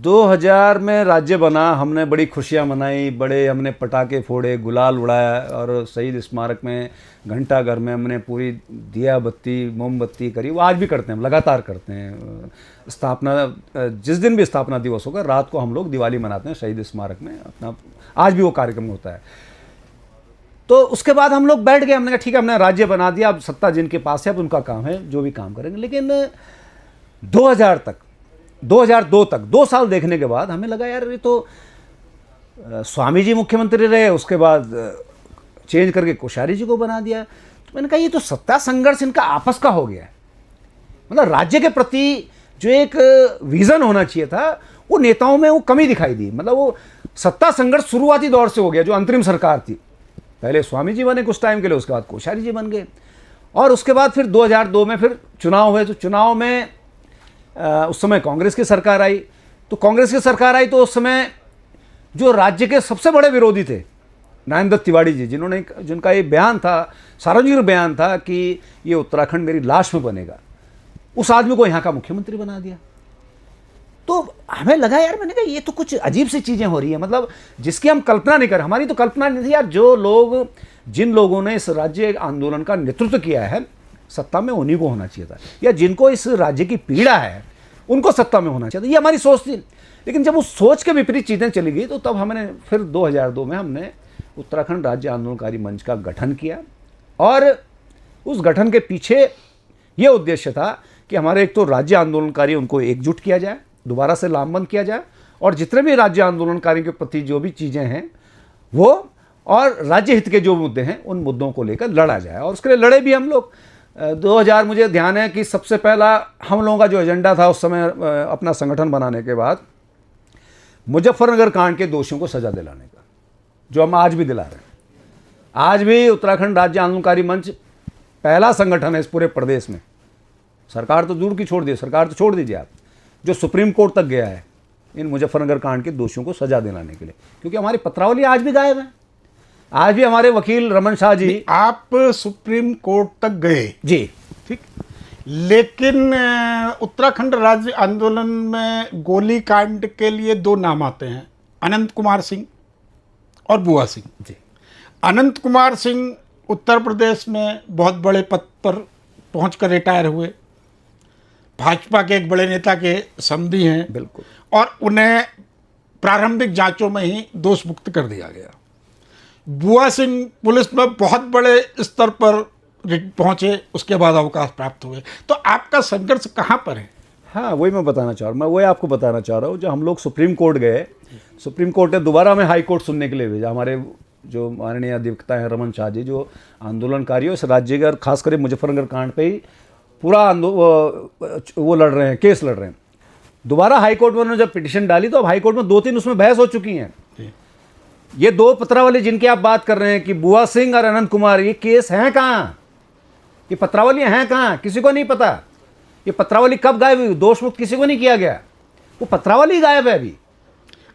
2000 में राज्य बना, हमने बड़ी खुशियां मनाई, बड़े हमने पटाखे फोड़े, गुलाल उड़ाया, और शहीद स्मारक में घंटाघर में हमने पूरी दिया बत्ती मोमबत्ती करी। वो आज भी करते हैं, हम लगातार करते हैं। स्थापना जिस दिन भी स्थापना दिवस होगा रात को हम लोग दिवाली मनाते हैं शहीद स्मारक में, अपना आज भी वो कार्यक्रम होता है। तो उसके बाद हम लोग बैठ गए, हमने कहा ठीक है हमने राज्य बना दिया, अब सत्ता जिनके पास है अब उनका काम है, जो भी काम करेंगे। लेकिन 2002 तक 2 साल देखने के बाद हमें लगा यार ये तो स्वामी जी मुख्यमंत्री रहे, उसके बाद चेंज करके कोश्यारी जी को बना दिया। तो मैंने कहा ये तो सत्ता संघर्ष इनका आपस का हो गया है। मतलब राज्य के प्रति जो एक विजन होना चाहिए था वो नेताओं में वो कमी दिखाई दी। मतलब वो सत्ता संघर्ष शुरुआती दौर से हो गया, जो अंतरिम सरकार थी। पहले स्वामी जी बने कुछ टाइम के लिए, उसके बाद कोश्यारी जी बन गए, और उसके बाद फिर 2002 में फिर चुनाव हुए। तो चुनाव में उस समय कांग्रेस की सरकार आई। तो कांग्रेस की सरकार आई तो उस समय जो राज्य के सबसे बड़े विरोधी थे नयन दत्त तिवारी जी, जिनका ये बयान था, सार्वजनिक बयान था कि ये उत्तराखंड मेरी लाश में बनेगा, उस आदमी को यहाँ का मुख्यमंत्री बना दिया। तो हमें लगा यार, मैंने कहा ये तो कुछ अजीब सी चीज़ें हो रही हैं, मतलब जिसकी हम कल्पना नहीं कर, हमारी तो कल्पना नहीं थी यार। जो लोग, जिन लोगों ने इस राज्य आंदोलन का नेतृत्व किया है, सत्ता में उन्हीं को होना चाहिए था, या जिनको इस राज्य की पीड़ा है उनको सत्ता में होना चाहिए था, ये हमारी सोच थी। लेकिन जब उस सोच के विपरीत चीज़ें चली गई तो तब हमने फिर 2002 में हमने उत्तराखंड राज्य आंदोलनकारी मंच का गठन किया, और उस गठन के पीछे ये उद्देश्य था कि हमारे एक तो राज्य आंदोलनकारी उनको एकजुट किया जाए, दोबारा से लामबंद किया जाए, और जितने भी राज्य आंदोलनकारी के प्रति जो भी चीज़ें हैं वो, और राज्य हित के जो मुद्दे हैं उन मुद्दों को लेकर लड़ा जाए। और उसके लिए लड़े भी हम लोग। 2000 मुझे ध्यान है कि सबसे पहला हम लोगों का जो एजेंडा था उस समय अपना संगठन बनाने के बाद, मुजफ्फरनगर कांड के दोषियों को सजा दिलाने का, जो हम आज भी दिला रहे हैं। आज भी उत्तराखंड राज्य आंदोलनकारी मंच पहला संगठन है इस पूरे प्रदेश में, सरकार तो दूर की छोड़ दी, सरकार तो छोड़ दीजिए आप, जो सुप्रीम कोर्ट तक गया है इन मुजफ्फरनगर कांड के दोषियों को सजा दिलाने के लिए। क्योंकि हमारी पत्रावली आज भी गायब है। आज भी हमारे वकील रमन शाह जी, आप सुप्रीम कोर्ट तक गए जी, ठीक, लेकिन उत्तराखंड राज्य आंदोलन में गोली कांड के लिए 2 नाम आते हैं, अनंत कुमार सिंह और बुआ सिंह जी। अनंत कुमार सिंह उत्तर प्रदेश में बहुत बड़े पद पर पहुंचकर रिटायर हुए, भाजपा के एक बड़े नेता के समधी हैं, बिल्कुल, और उन्हें प्रारंभिक जांचों में ही दोष मुक्त कर दिया गया। बुआ सिंह पुलिस में बहुत बड़े स्तर पर पहुंचे, उसके बाद अवकाश प्राप्त हुए। तो आपका संघर्ष कहाँ पर है? हाँ, वही मैं बताना चाह रहा हूँ, मैं वही आपको बताना चाह रहा हूँ। जो हम लोग सुप्रीम कोर्ट गए, सुप्रीम कोर्ट ने दोबारा हमें हाई कोर्ट सुनने के लिए भेजा। हमारे जो माननीय अधिवक्ता हैं रमन शाह जी, जो आंदोलनकारियों इस राज्य का, खासकर मुजफ्फरनगर कांड पे ही पूरा वो लड़ रहे हैं, केस लड़ रहे हैं। दोबारा हाई कोर्ट में उन्होंने जब पिटिशन डाली तो अब हाई कोर्ट में 2-3 उसमें बहस हो चुकी हैं। ये 2 पत्रावली जिनकी आप बात कर रहे हैं कि बुआ सिंह और अनंत कुमार, ये केस हैं कहाँ? ये पत्रावली हैं कहाँ? किसी को नहीं पता। ये पत्रावली कब गायब हुई? दोष मुक्त किसी को नहीं किया गया, वो पत्रावली गायब है अभी।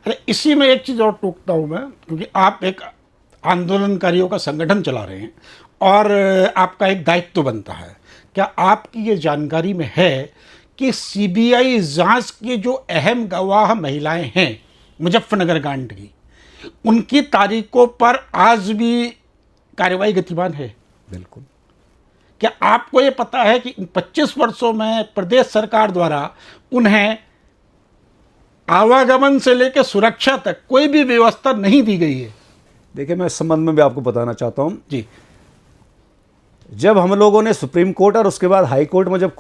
अरे इसी में एक चीज़ और टोकता हूँ मैं, क्योंकि आप एक आंदोलनकारियों का संगठन चला रहे हैं और आपका एक दायित्व बनता है। क्या आपकी ये जानकारी में है कि सीबीआई जांच की जो अहम गवाह महिलाएं हैं मुजफ्फरनगर कांड की, उनकी तारीखों पर आज भी कार्रवाई गतिमान है? बिल्कुल। क्या आपको ये पता है कि 25 वर्षों में प्रदेश सरकार द्वारा उन्हें आवागमन से लेकर सुरक्षा तक कोई भी व्यवस्था नहीं दी गई है? देखिए, मैं इस संबंध में भी आपको बताना चाहता हूँ जी। जब हम लोगों ने सुप्रीम कोर्ट और उसके बाद हाई कोर्ट में जब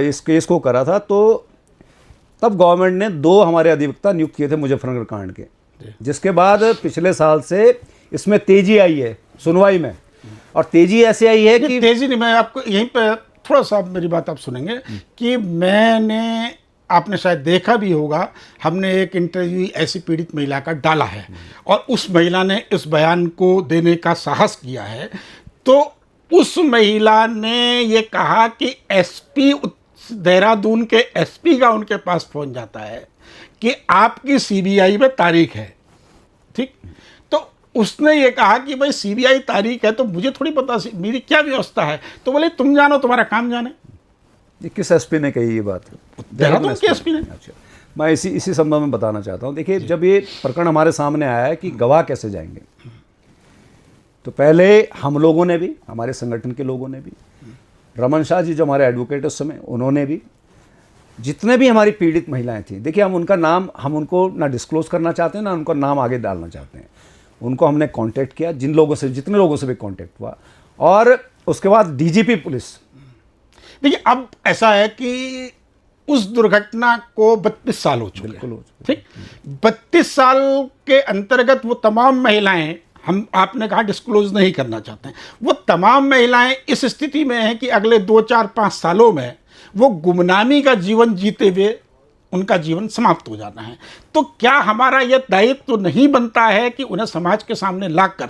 इस केस को करा था, तो तब गवर्नमेंट ने 2 हमारे अधिवक्ता नियुक्त किए थे मुजफ्फरनगर कांड के, जिसके बाद पिछले साल से इसमें तेजी आई है सुनवाई में। और तेजी ऐसे आई है कि तेजी नहीं, मैं आपको यहीं पे थोड़ा सा मेरी बात आप सुनेंगे कि आपने शायद देखा भी होगा, हमने एक इंटरव्यू ऐसी पीड़ित महिला का डाला है और उस महिला ने इस बयान को देने का साहस किया है। तो उस महिला ने ये कहा कि एसपी देहरादून के एसपी का उनके पास फोन जाता है कि आपकी सीबीआई में तारीख है, ठीक। तो उसने ये कहा कि भाई सीबीआई तारीख है तो मुझे थोड़ी पता मेरी क्या व्यवस्था है। तो बोले तुम जानो, तुम्हारा काम जाने। ये किस एसपी ने कही ये बात? देहरादून के एसपी ने। अच्छा, मैं इसी संबंध में बताना चाहता हूँ। देखिए, जब ये प्रकरण हमारे सामने आया है कि गवाह कैसे जाएंगे, तो पहले हम लोगों ने भी, हमारे संगठन के लोगों ने भी, रमन शाह जी जो हमारे एडवोकेट उस समय, उन्होंने भी, जितने भी हमारी पीड़ित महिलाएं थी, देखिए हम उनका नाम, हम उनको ना डिस्क्लोज करना चाहते हैं ना उनका नाम आगे डालना चाहते हैं। उनको हमने कांटेक्ट किया, जितने लोगों से भी कांटेक्ट हुआ, और उसके बाद डीजीपी पुलिस। देखिए अब ऐसा है कि उस दुर्घटना को 32 साल हो चुके हैं, ठीक। 32 साल के अंतर्गत वो तमाम महिलाएं, हम आपने कहा डिस्क्लोज नहीं करना चाहते हैं, वो तमाम महिलाएं इस स्थिति में हैं कि अगले 2, 4, 5 सालों में वो गुमनामी का जीवन जीते हुए उनका जीवन समाप्त हो जाना है। तो क्या हमारा यह दायित्व तो नहीं बनता है कि उन्हें समाज के सामने लाकर,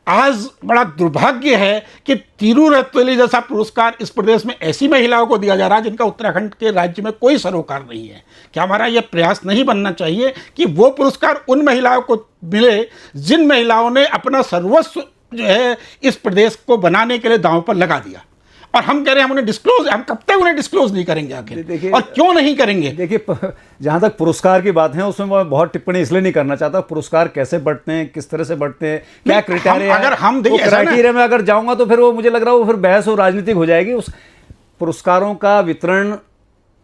आज बड़ा दुर्भाग्य है कि तिरु रतौली जैसा पुरस्कार इस प्रदेश में ऐसी महिलाओं को दिया जा रहा है जिनका उत्तराखंड के राज्य में कोई सरोकार नहीं है। क्या हमारा यह प्रयास नहीं बनना चाहिए कि वो पुरस्कार उन महिलाओं को मिले जिन महिलाओं ने अपना सर्वस्व जो है इस प्रदेश को बनाने के लिए दांव पर लगा दिया? और हम कह रहे हैं हम उन्हें डिस्क्लोज, हम कब तक उन्हें डिस्क्लोज नहीं करेंगे आखिर, और क्यों नहीं करेंगे? देखिए, जहां तक पुरस्कार की बात है उसमें मैं बहुत टिप्पणी इसलिए नहीं करना चाहता। पुरस्कार कैसे बढ़ते हैं, किस तरह से बढ़ते हैं, क्या क्राइटेरिया है, अगर हम देखिए क्राइटेरिया में अगर जाऊंगा तो फिर वो मुझे लग रहा है वो फिर बहस और राजनीतिक हो जाएगी। उस पुरस्कारों का वितरण,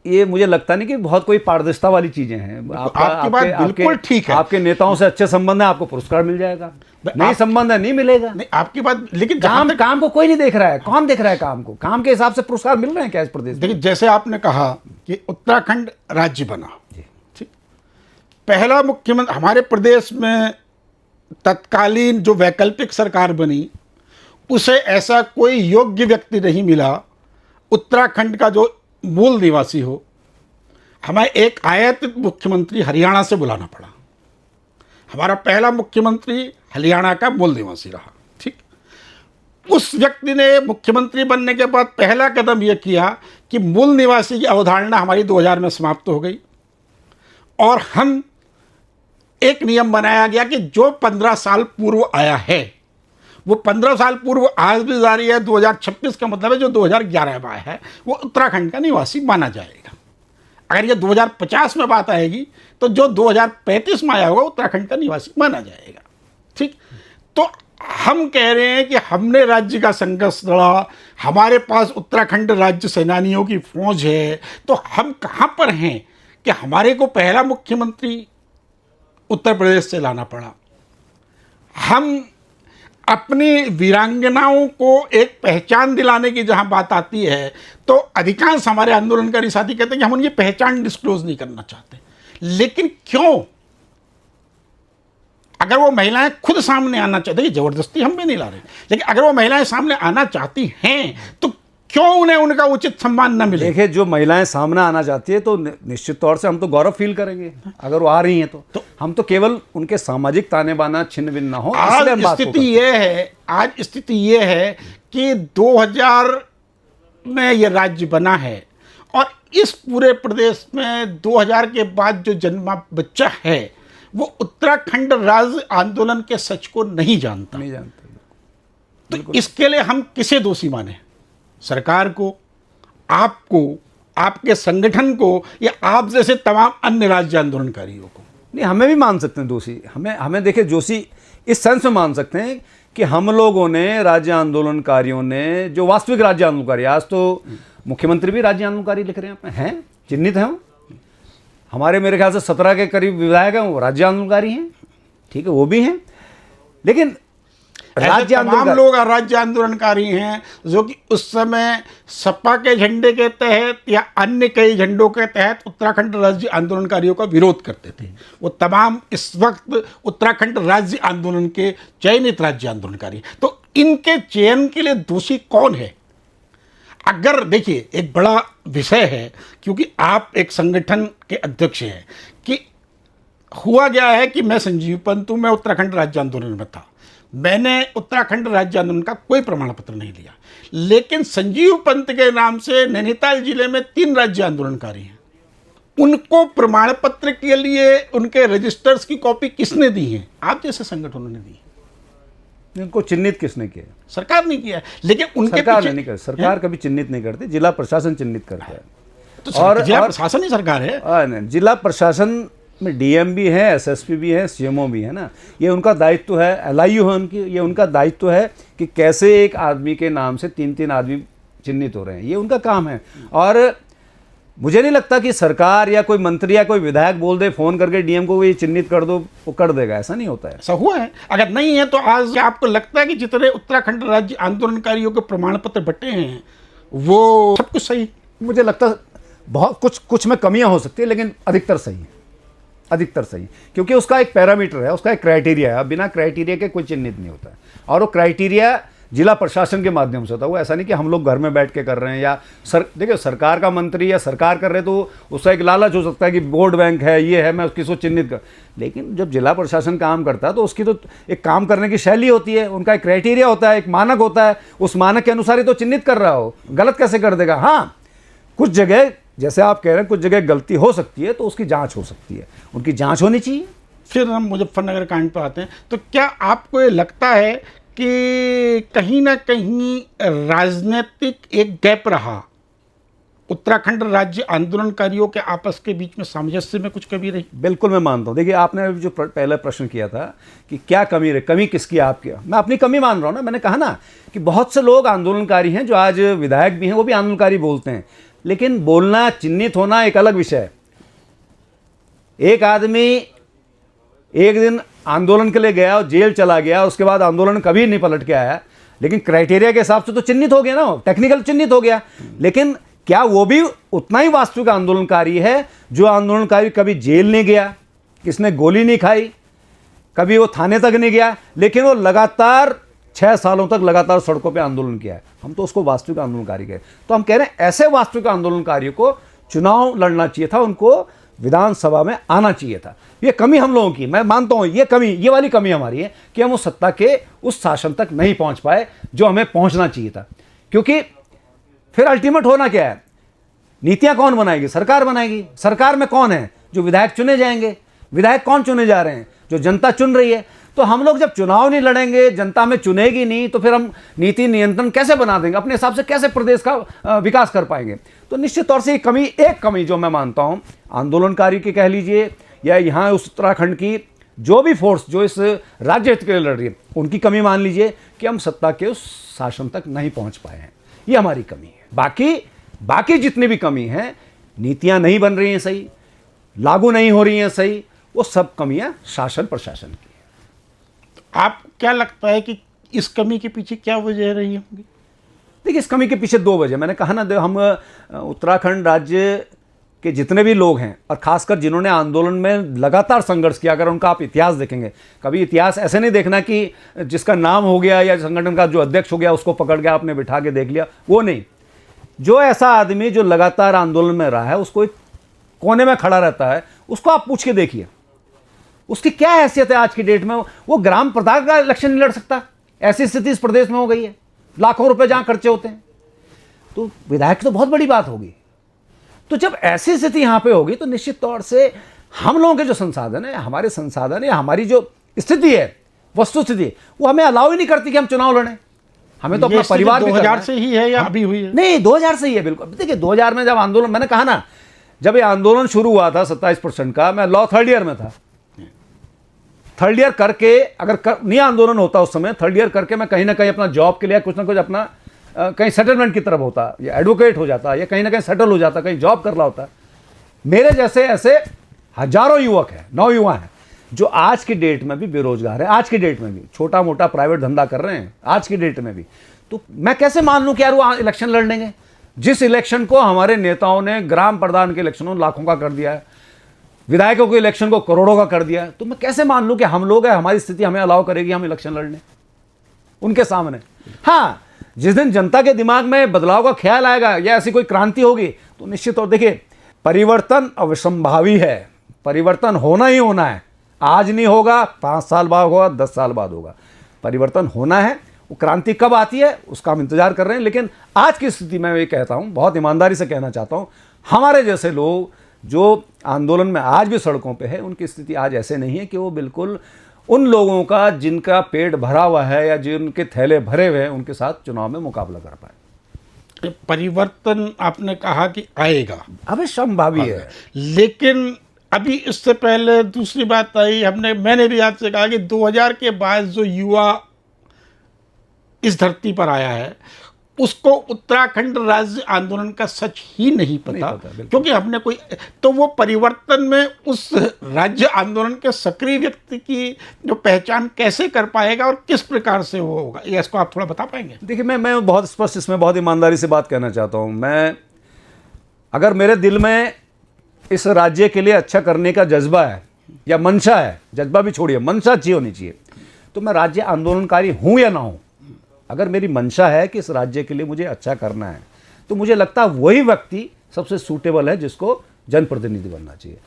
ये मुझे लगता नहीं कि बहुत कोई पारदर्शिता वाली चीजें हैं। आपकी बात बिल्कुल ठीक है। आपके नेताओं से अच्छे संबंध है, आपको पुरस्कार मिल जाएगा। नहीं संबंध है, नहीं मिलेगा। नहीं, आपकी बात, लेकिन काम को कोई नहीं देख रहा है। कौन देख रहा है काम को? काम के हिसाब से पुरस्कार मिल रहे हैं क्या इस प्रदेश? देखिए, जैसे आपने कहा कि उत्तराखंड राज्य बना, ठीक। पहला मुख्यमंत्री हमारे प्रदेश में तत्कालीन जो वैकल्पिक सरकार बनी, उसे ऐसा कोई योग्य व्यक्ति नहीं मिला उत्तराखंड का जो मूल निवासी हो। हमें एक आयातित मुख्यमंत्री हरियाणा से बुलाना पड़ा। हमारा पहला मुख्यमंत्री हरियाणा का मूल निवासी रहा, ठीक। उस व्यक्ति ने मुख्यमंत्री बनने के बाद पहला कदम यह किया कि मूल निवासी की अवधारणा हमारी 2000 में समाप्त हो गई, और हम एक नियम बनाया गया कि जो 15 साल पूर्व आया है वो 15 साल पूर्व आज भी जारी है। 2026 का मतलब है जो 2011 में आया है वो उत्तराखंड का निवासी माना जाएगा। अगर ये 2050 में बात आएगी तो जो 2035 में आया होगा उत्तराखंड का निवासी माना जाएगा, ठीक। तो हम कह रहे हैं कि हमने राज्य का संघर्ष लड़ा, हमारे पास उत्तराखंड राज्य सेनानियों की फौज है, तो हम कहाँ पर हैं कि हमारे को पहला मुख्यमंत्री उत्तर प्रदेश से लाना पड़ा। हम अपनी वीरांगनाओं को एक पहचान दिलाने की जहां बात आती है तो अधिकांश हमारे आंदोलनकारी साथी कहते हैं कि हम उनकी पहचान डिस्क्लोज नहीं करना चाहते। लेकिन क्यों? अगर वो महिलाएं खुद सामने आना चाहती, जबरदस्ती हम भी नहीं ला रहे, लेकिन अगर वो महिलाएं सामने आना चाहती हैं तो क्यों उन्हें उनका उचित सम्मान न मिले? देखिए, जो महिलाएं सामने आना चाहती है तो निश्चित तौर से हम तो गौरव फील करेंगे अगर वो आ रही हैं तो हम तो केवल उनके सामाजिक ताने बाना छिन्न भिन्न ना हो। आज स्थिति ये है कि 2000 में ये राज्य बना है और इस पूरे प्रदेश में 2000 के बाद जो जन्मा बच्चा है वो उत्तराखंड राज्य आंदोलन के सच को नहीं जानता। तो इसके लिए हम किसे दोषी माने? सरकार को, आपको, आपके संगठन को, या आप जैसे तमाम अन्य राज्य आंदोलनकारियों को? नहीं, हमें भी मान सकते हैं दोषी। हमें देखिए दोषी इस सेंस में मान सकते हैं कि हम लोगों ने, राज्य आंदोलनकारियों ने, जो वास्तविक राज्य आंदोलनकारी, आज तो मुख्यमंत्री भी राज्य आंदोलनकारी लिख रहे हैं, चिन्हित हैं। हमारे मेरे ख्याल से 17 के करीब विधायक हैं वो राज्य आंदोलनकारी हैं, ठीक है, वो भी हैं। लेकिन राज्य तमाम लोग राज्य आंदोलनकारी हैं जो कि उस समय सपा के झंडे के तहत या अन्य कई झंडों के तहत उत्तराखंड राज्य आंदोलनकारियों का विरोध करते थे। वो तमाम इस वक्त उत्तराखंड राज्य आंदोलन के चयनित राज्य आंदोलनकारी। तो इनके चयन के लिए दोषी कौन है? अगर देखिए, एक बड़ा विषय है, क्योंकि आप एक संगठन के अध्यक्ष हैं, कि हुआ गया है कि मैं संजीव पंत हूं, मैं उत्तराखंड राज्य आंदोलन में था, मैंने उत्तराखंड राज्य आंदोलन का कोई प्रमाण पत्र नहीं लिया, लेकिन संजीव पंत के नाम से नैनीताल जिले में 3 राज्य आंदोलनकारी हैं। उनको प्रमाण पत्र के लिए उनके रजिस्टर्स की कॉपी किसने दी है? आप जैसे संगठनों ने दी। इनको चिन्हित किसने किया? सरकार ने किया है, लेकिन उनके सरकार नहीं कर, सरकार कभी चिन्हित नहीं करती, जिला प्रशासन चिन्हित करता है। तो और जिला प्रशासन ही सरकार है। जिला प्रशासन में डीएम भी है, एसएसपी भी है, सीएमओ भी है ना, ये उनका दायित्व है। एलआईयू है उनकी, ये उनका दायित्व है कि कैसे एक आदमी के नाम से 3-3 आदमी चिन्हित हो रहे हैं, ये उनका काम है। और मुझे नहीं लगता कि सरकार या कोई मंत्री या कोई विधायक बोल दे फोन करके डीएम को ये चिन्हित कर दो, वो कर देगा, ऐसा नहीं होता है। ऐसा हुआ है? अगर नहीं है तो आज आपको लगता है कि जितने उत्तराखंड राज्य आंदोलनकारियों के प्रमाण पत्र बटे हैं वो सब कुछ सही? मुझे लगता है बहुत कुछ में कमियां हो सकती है, लेकिन अधिकतर सही है, अधिकतर सही, क्योंकि उसका एक पैरामीटर है, उसका एक क्राइटेरिया है। अब बिना क्राइटेरिया के कोई चिन्हित नहीं होता है, और वो क्राइटेरिया जिला प्रशासन के माध्यम से होता है। वो ऐसा नहीं कि हम लोग घर में बैठ के कर रहे हैं, या देखिए सरकार का मंत्री या सरकार कर रहे हैं तो उसका एक लालच हो सकता है कि वोट बैंक है, ये है, मैं उसको चिन्हित कर। लेकिन जब जिला प्रशासन काम करता है तो उसकी तो एक काम करने की शैली होती है, उनका एक क्राइटेरिया होता है, एक मानक होता है, उस मानक के अनुसार ही तो चिन्हित कर रहा हो, गलत कैसे कर देगा? हाँ, कुछ जगह जैसे आप कह रहे हैं कुछ जगह गलती हो सकती है, तो उसकी जांच हो सकती है, उनकी जांच होनी चाहिए। फिर हम मुजफ्फरनगर कांड पर आते हैं। तो क्या आपको ये लगता है कि कहीं ना कहीं राजनीतिक एक गैप रहा, उत्तराखंड राज्य आंदोलनकारियों के आपस के बीच में सामंजस्य में कुछ कमी रही? बिल्कुल मैं मानता हूँ। देखिए, आपने जो पहला प्रश्न किया था कि क्या कमी रही, कमी किसकी आपकी, मैं अपनी कमी मान रहा हूँ ना। मैंने कहा ना कि बहुत से लोग आंदोलनकारी हैं, जो आज विधायक भी हैं, वो भी आंदोलनकारी बोलते हैं, लेकिन बोलना, चिन्हित होना एक अलग विषय है। एक आदमी एक दिन आंदोलन के लिए गया और जेल चला गया, उसके बाद आंदोलन कभी नहीं पलट के आया, लेकिन क्राइटेरिया के हिसाब से तो चिन्हित हो गया ना, टेक्निकल चिन्हित हो गया। लेकिन क्या वो भी उतना ही वास्तविक आंदोलनकारी है जो आंदोलनकारी कभी जेल नहीं गया, किसने गोली नहीं खाई, कभी वो थाने तक नहीं गया, लेकिन वो लगातार 6 सालों तक लगातार सड़कों पे आंदोलन किया है? हम तो उसको वास्तविक आंदोलनकारी कहे। तो हम कह रहे हैं ऐसे वास्तविक आंदोलनकारियों को चुनाव लड़ना चाहिए था, उनको विधानसभा में आना चाहिए था। ये कमी हम लोगों की, मैं मानता हूं, ये कमी, ये वाली कमी हमारी है कि हम उस सत्ता के उस शासन तक नहीं पहुंच पाए जो हमें पहुंचना चाहिए था। क्योंकि फिर अल्टीमेट होना क्या है? नीतियां कौन बनाएगी? सरकार बनाएगी। सरकार में कौन है? जो विधायक चुने जाएंगे। विधायक कौन चुने जा रहे हैं? जो जनता चुन रही है। तो हम लोग जब चुनाव नहीं लड़ेंगे, जनता में चुनेगी नहीं, तो फिर हम नीति नियंत्रण कैसे बना देंगे? अपने हिसाब से कैसे प्रदेश का विकास कर पाएंगे? तो निश्चित तौर से एक कमी जो मैं मानता हूं आंदोलनकारी की कह लीजिए, या यहाँ उस उत्तराखंड की जो भी फोर्स जो इस राज्य हित के लिए लड़ रही है, उनकी कमी मान लीजिए कि हम सत्ता के उस शासन तक नहीं पहुंच पाए हैं। ये हमारी कमी है। बाकी जितनी भी कमी है, नीतियां नहीं बन रही हैं सही, लागू नहीं हो रही हैं सही, वो सब कमियां शासन प्रशासन की। आप क्या लगता है कि इस कमी के पीछे क्या वजह रही होगी? देखिए, इस कमी के पीछे 2 वजह। मैंने कहा ना, हम उत्तराखंड राज्य के जितने भी लोग हैं, और खासकर जिन्होंने आंदोलन में लगातार संघर्ष किया, अगर उनका आप इतिहास देखेंगे, कभी इतिहास ऐसे नहीं देखना कि जिसका नाम हो गया या संगठन का जो अध्यक्ष हो गया उसको पकड़ के आपने बिठा के देख लिया, वो नहीं। जो ऐसा आदमी जो लगातार आंदोलन में रहा है, उसको एक कोने में खड़ा रहता है, उसको आप पूछ के देखिए उसकी क्या हैसियत है आज की डेट में। वो ग्राम प्रधान का इलेक्शन नहीं लड़ सकता, ऐसी स्थिति इस प्रदेश में हो गई है। लाखों रुपए जहां खर्चे होते हैं, तो विधायक तो बहुत बड़ी बात होगी। तो जब ऐसी स्थिति यहां पे होगी, तो निश्चित तौर से हम लोगों के जो संसाधन है, हमारे संसाधन है, हमारी जो स्थिति है, वस्तु स्थिति, वो हमें अलाउ ही नहीं करती कि हम चुनाव लड़ें। हमें तो अपना परिवार 2000 से ही है या अभी हुई है? नहीं, 2000 से ही है। बिल्कुल। देखिए, 2000 में जब आंदोलन, मैंने कहा ना, जब ये आंदोलन शुरू हुआ था 27% का, मैं लॉ 3rd ईयर में था। 3rd ईयर करके नहीं आंदोलन होता उस समय, 3rd ईयर करके मैं कहीं ना कहीं अपना जॉब के लिए कुछ ना कुछ अपना कहीं सेटलमेंट की तरफ होता, या एडवोकेट हो जाता, या कहीं ना कहीं सेटल हो जाता, कहीं जॉब कर रहा होता। मेरे जैसे ऐसे हजारों युवक हैं, नौयुवा हैं, जो आज की डेट में भी बेरोजगार है, आज की डेट में भी छोटा मोटा प्राइवेट धंधा कर रहे हैं आज की डेट में भी, तो मैं कैसे मान लूं कि यार वो इलेक्शन लड़ लेंगे? जिस इलेक्शन को हमारे नेताओं ने ग्राम प्रधान के इलेक्शनों लाखों का कर दिया है, विधायकों के इलेक्शन को करोड़ों का कर दिया है, तो मैं कैसे मान लूं कि हम लोग हैं, हमारी स्थिति हमें अलाउ करेगी हम इलेक्शन लड़ने उनके सामने? हाँ, जिस दिन जनता के दिमाग में बदलाव का ख्याल आएगा या ऐसी कोई क्रांति होगी तो निश्चित तौर, देखिए परिवर्तन अवश्यंभावी है, परिवर्तन होना ही होना है। आज नहीं होगा, 5 साल बाद होगा, 10 साल बाद होगा, परिवर्तन होना है। वो क्रांति कब आती है उसका हम इंतजार कर रहे हैं, लेकिन आज की स्थिति में ये कहता हूँ, बहुत ईमानदारी से कहना चाहता हूँ, हमारे जैसे लोग जो आंदोलन में आज भी सड़कों पे है, उनकी स्थिति आज ऐसे नहीं है कि वो बिल्कुल उन लोगों का जिनका पेट भरा हुआ है या जिनके थैले भरे हुए हैं उनके साथ चुनाव में मुकाबला कर पाए। परिवर्तन आपने कहा कि आएगा, अवश्यंभावी है, लेकिन अभी इससे पहले दूसरी बात आई, मैंने भी आपसे कहा कि 2000 के बाद जो युवा इस धरती पर आया है उसको उत्तराखंड राज्य आंदोलन का सच ही नहीं पता, क्योंकि हमने कोई, तो वो परिवर्तन में उस राज्य आंदोलन के सक्रिय व्यक्ति की जो पहचान कैसे कर पाएगा और किस प्रकार से वो होगा, ये इसको आप थोड़ा बता पाएंगे? देखिए, मैं बहुत स्पष्ट इसमें बहुत ईमानदारी से बात कहना चाहता हूँ। मैं, अगर मेरे दिल में इस राज्य के लिए अच्छा करने का जज्बा है या मंशा है, जज्बा भी छोड़िए, मंशा अच्छी होनी चाहिए, तो मैं राज्य आंदोलनकारी हूँ या ना हूँ, अगर मेरी मंशा है कि इस राज्य के लिए मुझे अच्छा करना है, तो मुझे लगता है वही व्यक्ति सबसे सूटेबल है जिसको जनप्रतिनिधि बनना चाहिए।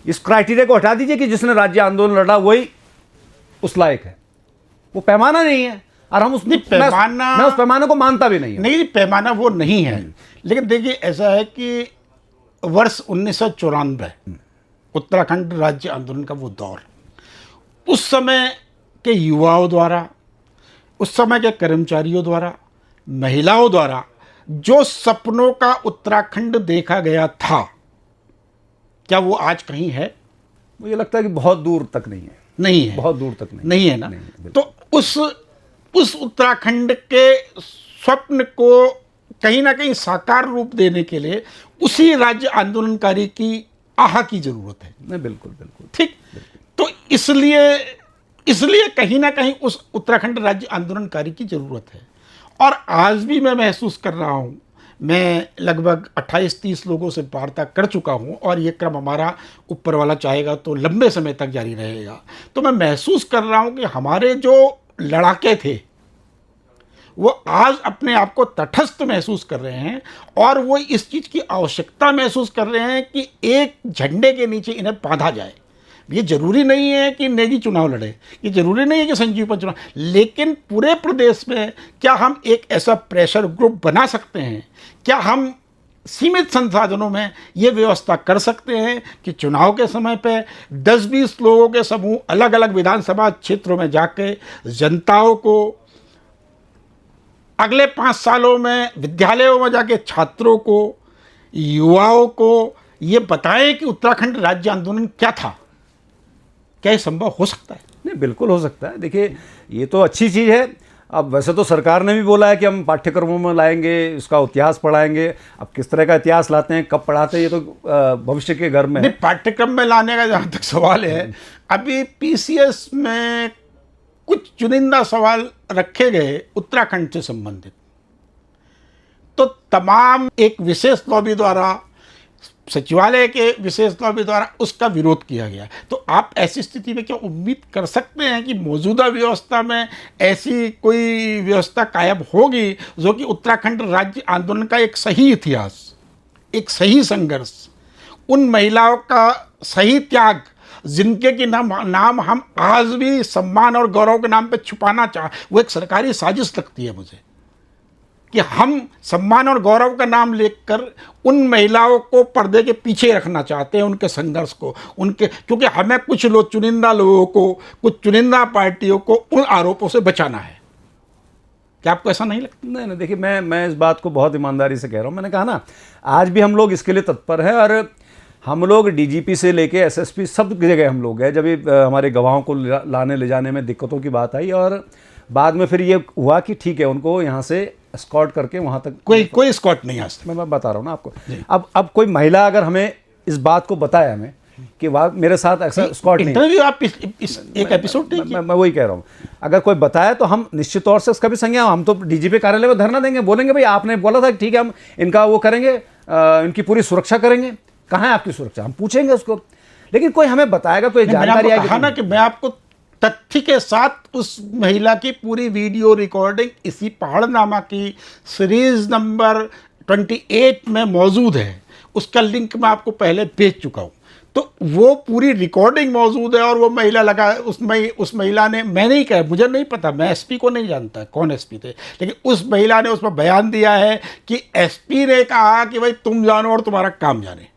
इस क्राइटेरिया को हटा दीजिए कि जिसने राज्य आंदोलन लड़ा वही उस लायक है, वो पैमाना नहीं है, और हम उस पैमाना, मैं उस पैमाने को मानता भी नहीं। नहीं, पैमाना वो नहीं है, लेकिन देखिए ऐसा है कि वर्ष 1994 उत्तराखंड राज्य आंदोलन का वो दौर, उस समय के युवाओं द्वारा, उस समय के कर्मचारियों द्वारा, महिलाओं द्वारा जो सपनों का उत्तराखंड देखा गया था, क्या वो आज कहीं है? मुझे लगता है कि बहुत दूर तक नहीं है। नहीं है, बहुत दूर तक नहीं है ना। तो उस उत्तराखंड के स्वप्न को कहीं ना कहीं साकार रूप देने के लिए उसी राज्य आंदोलनकारी की आह की जरूरत है। नहीं, बिल्कुल बिल्कुल ठीक। तो इसलिए कहीं ना कहीं उस उत्तराखंड राज्य आंदोलनकारी की जरूरत है। और आज भी मैं महसूस कर रहा हूँ, मैं लगभग 28-30 लोगों से वार्ता कर चुका हूँ और ये क्रम हमारा ऊपर वाला चाहेगा तो लंबे समय तक जारी रहेगा। तो मैं महसूस कर रहा हूँ कि हमारे जो लड़ाके थे वो आज अपने आप को तटस्थ महसूस कर रहे हैं और वो इस चीज़ की आवश्यकता महसूस कर रहे हैं कि एक झंडे के नीचे इन्हें बांधा जाए। ये जरूरी नहीं है कि नेगी चुनाव लड़े, ये जरूरी नहीं है कि संजीव पर चुनाव, लेकिन पूरे प्रदेश में क्या हम एक ऐसा प्रेशर ग्रुप बना सकते हैं, क्या हम सीमित संसाधनों में ये व्यवस्था कर सकते हैं कि चुनाव के समय पे 10-20 लोगों के समूह अलग अलग विधानसभा क्षेत्रों में जाके जनताओं को अगले 5 सालों में विद्यालयों में जाके छात्रों को, युवाओं को ये बताएं कि उत्तराखंड राज्य आंदोलन क्या था? क्या ये संभव हो सकता है? नहीं, बिल्कुल हो सकता है। देखिए, ये तो अच्छी चीज़ है। अब वैसे तो सरकार ने भी बोला है कि हम पाठ्यक्रमों में लाएंगे, इसका इतिहास पढ़ाएंगे। अब किस तरह का इतिहास लाते हैं, कब पढ़ाते हैं, ये तो भविष्य के घर में है। पाठ्यक्रम में लाने का जहाँ तक सवाल है, अभी पीसीएस में कुछ चुनिंदा सवाल रखे गए उत्तराखंड से संबंधित, तो तमाम एक विशेष लॉबी द्वारा, सचिवालय के विशेष लॉबी द्वारा उसका विरोध किया गया। तो आप ऐसी स्थिति में क्या उम्मीद कर सकते हैं कि मौजूदा व्यवस्था में ऐसी कोई व्यवस्था कायम होगी जो कि उत्तराखंड राज्य आंदोलन का एक सही इतिहास, एक सही संघर्ष, उन महिलाओं का सही त्याग, जिनके की नाम हम आज भी सम्मान और गौरव के नाम पे छुपाना वो एक सरकारी साजिश लगती है मुझे कि हम सम्मान और गौरव का नाम लेकर उन महिलाओं को पर्दे के पीछे रखना चाहते हैं, उनके संघर्ष को, क्योंकि हमें कुछ लोग, चुनिंदा लोगों को, कुछ चुनिंदा पार्टियों को उन आरोपों से बचाना है। क्या आपको ऐसा नहीं लगता? नहीं, देखिए, मैं इस बात को बहुत ईमानदारी से कह रहा हूँ। मैंने कहा ना, आज भी हम लोग इसके लिए तत्पर है और हम लोग डीजीपी से लेके एसएसपी सब जगह हम लोग गए जब हमारे गवाहों को लाने ले जाने में दिक्कतों की बात आई, और बाद में फिर ये हुआ कि ठीक है, उनको यहाँ से एस्कॉर्ट करके वहाँ तक कोई एस्कॉर्ट नहीं आ सकता। मैं बता रहा हूँ ना आपको। अब कोई महिला अगर हमें इस बात को बताए हमें कि वाह मेरे साथ ऐसा स्कॉट नहीं। इंटरव्यू आप इस एक एपिसोड देखिए। मैं वही कह रहा हूँ, अगर कोई बताया तो हम निश्चित तौर से उसका भी संज्ञान, हम तो डीजीपी कार्यालय में धरना देंगे, बोलेंगे भाई आपने बोला था ठीक है हम इनका वो करेंगे, इनकी पूरी सुरक्षा करेंगे, कहाँ है आपकी सुरक्षा, हम पूछेंगे उसको। लेकिन कोई हमें बताएगा, कोई जानकारी आएगी। कहा ना कि मैं आपको तथ्य के साथ उस महिला की पूरी वीडियो रिकॉर्डिंग इसी पहाड़नामा की सीरीज नंबर 28 में मौजूद है, उसका लिंक मैं आपको पहले भेज चुका हूँ। तो वो पूरी रिकॉर्डिंग मौजूद है और वो महिला लगा उस महिला ने, मैं नहीं कहा, मुझे नहीं पता, मैं एसपी को नहीं जानता कौन एसपी थे, लेकिन उस महिला ने उसमें बयान दिया है कि एसपी ने कहा कि भाई तुम जानो और तुम्हारा काम जाने।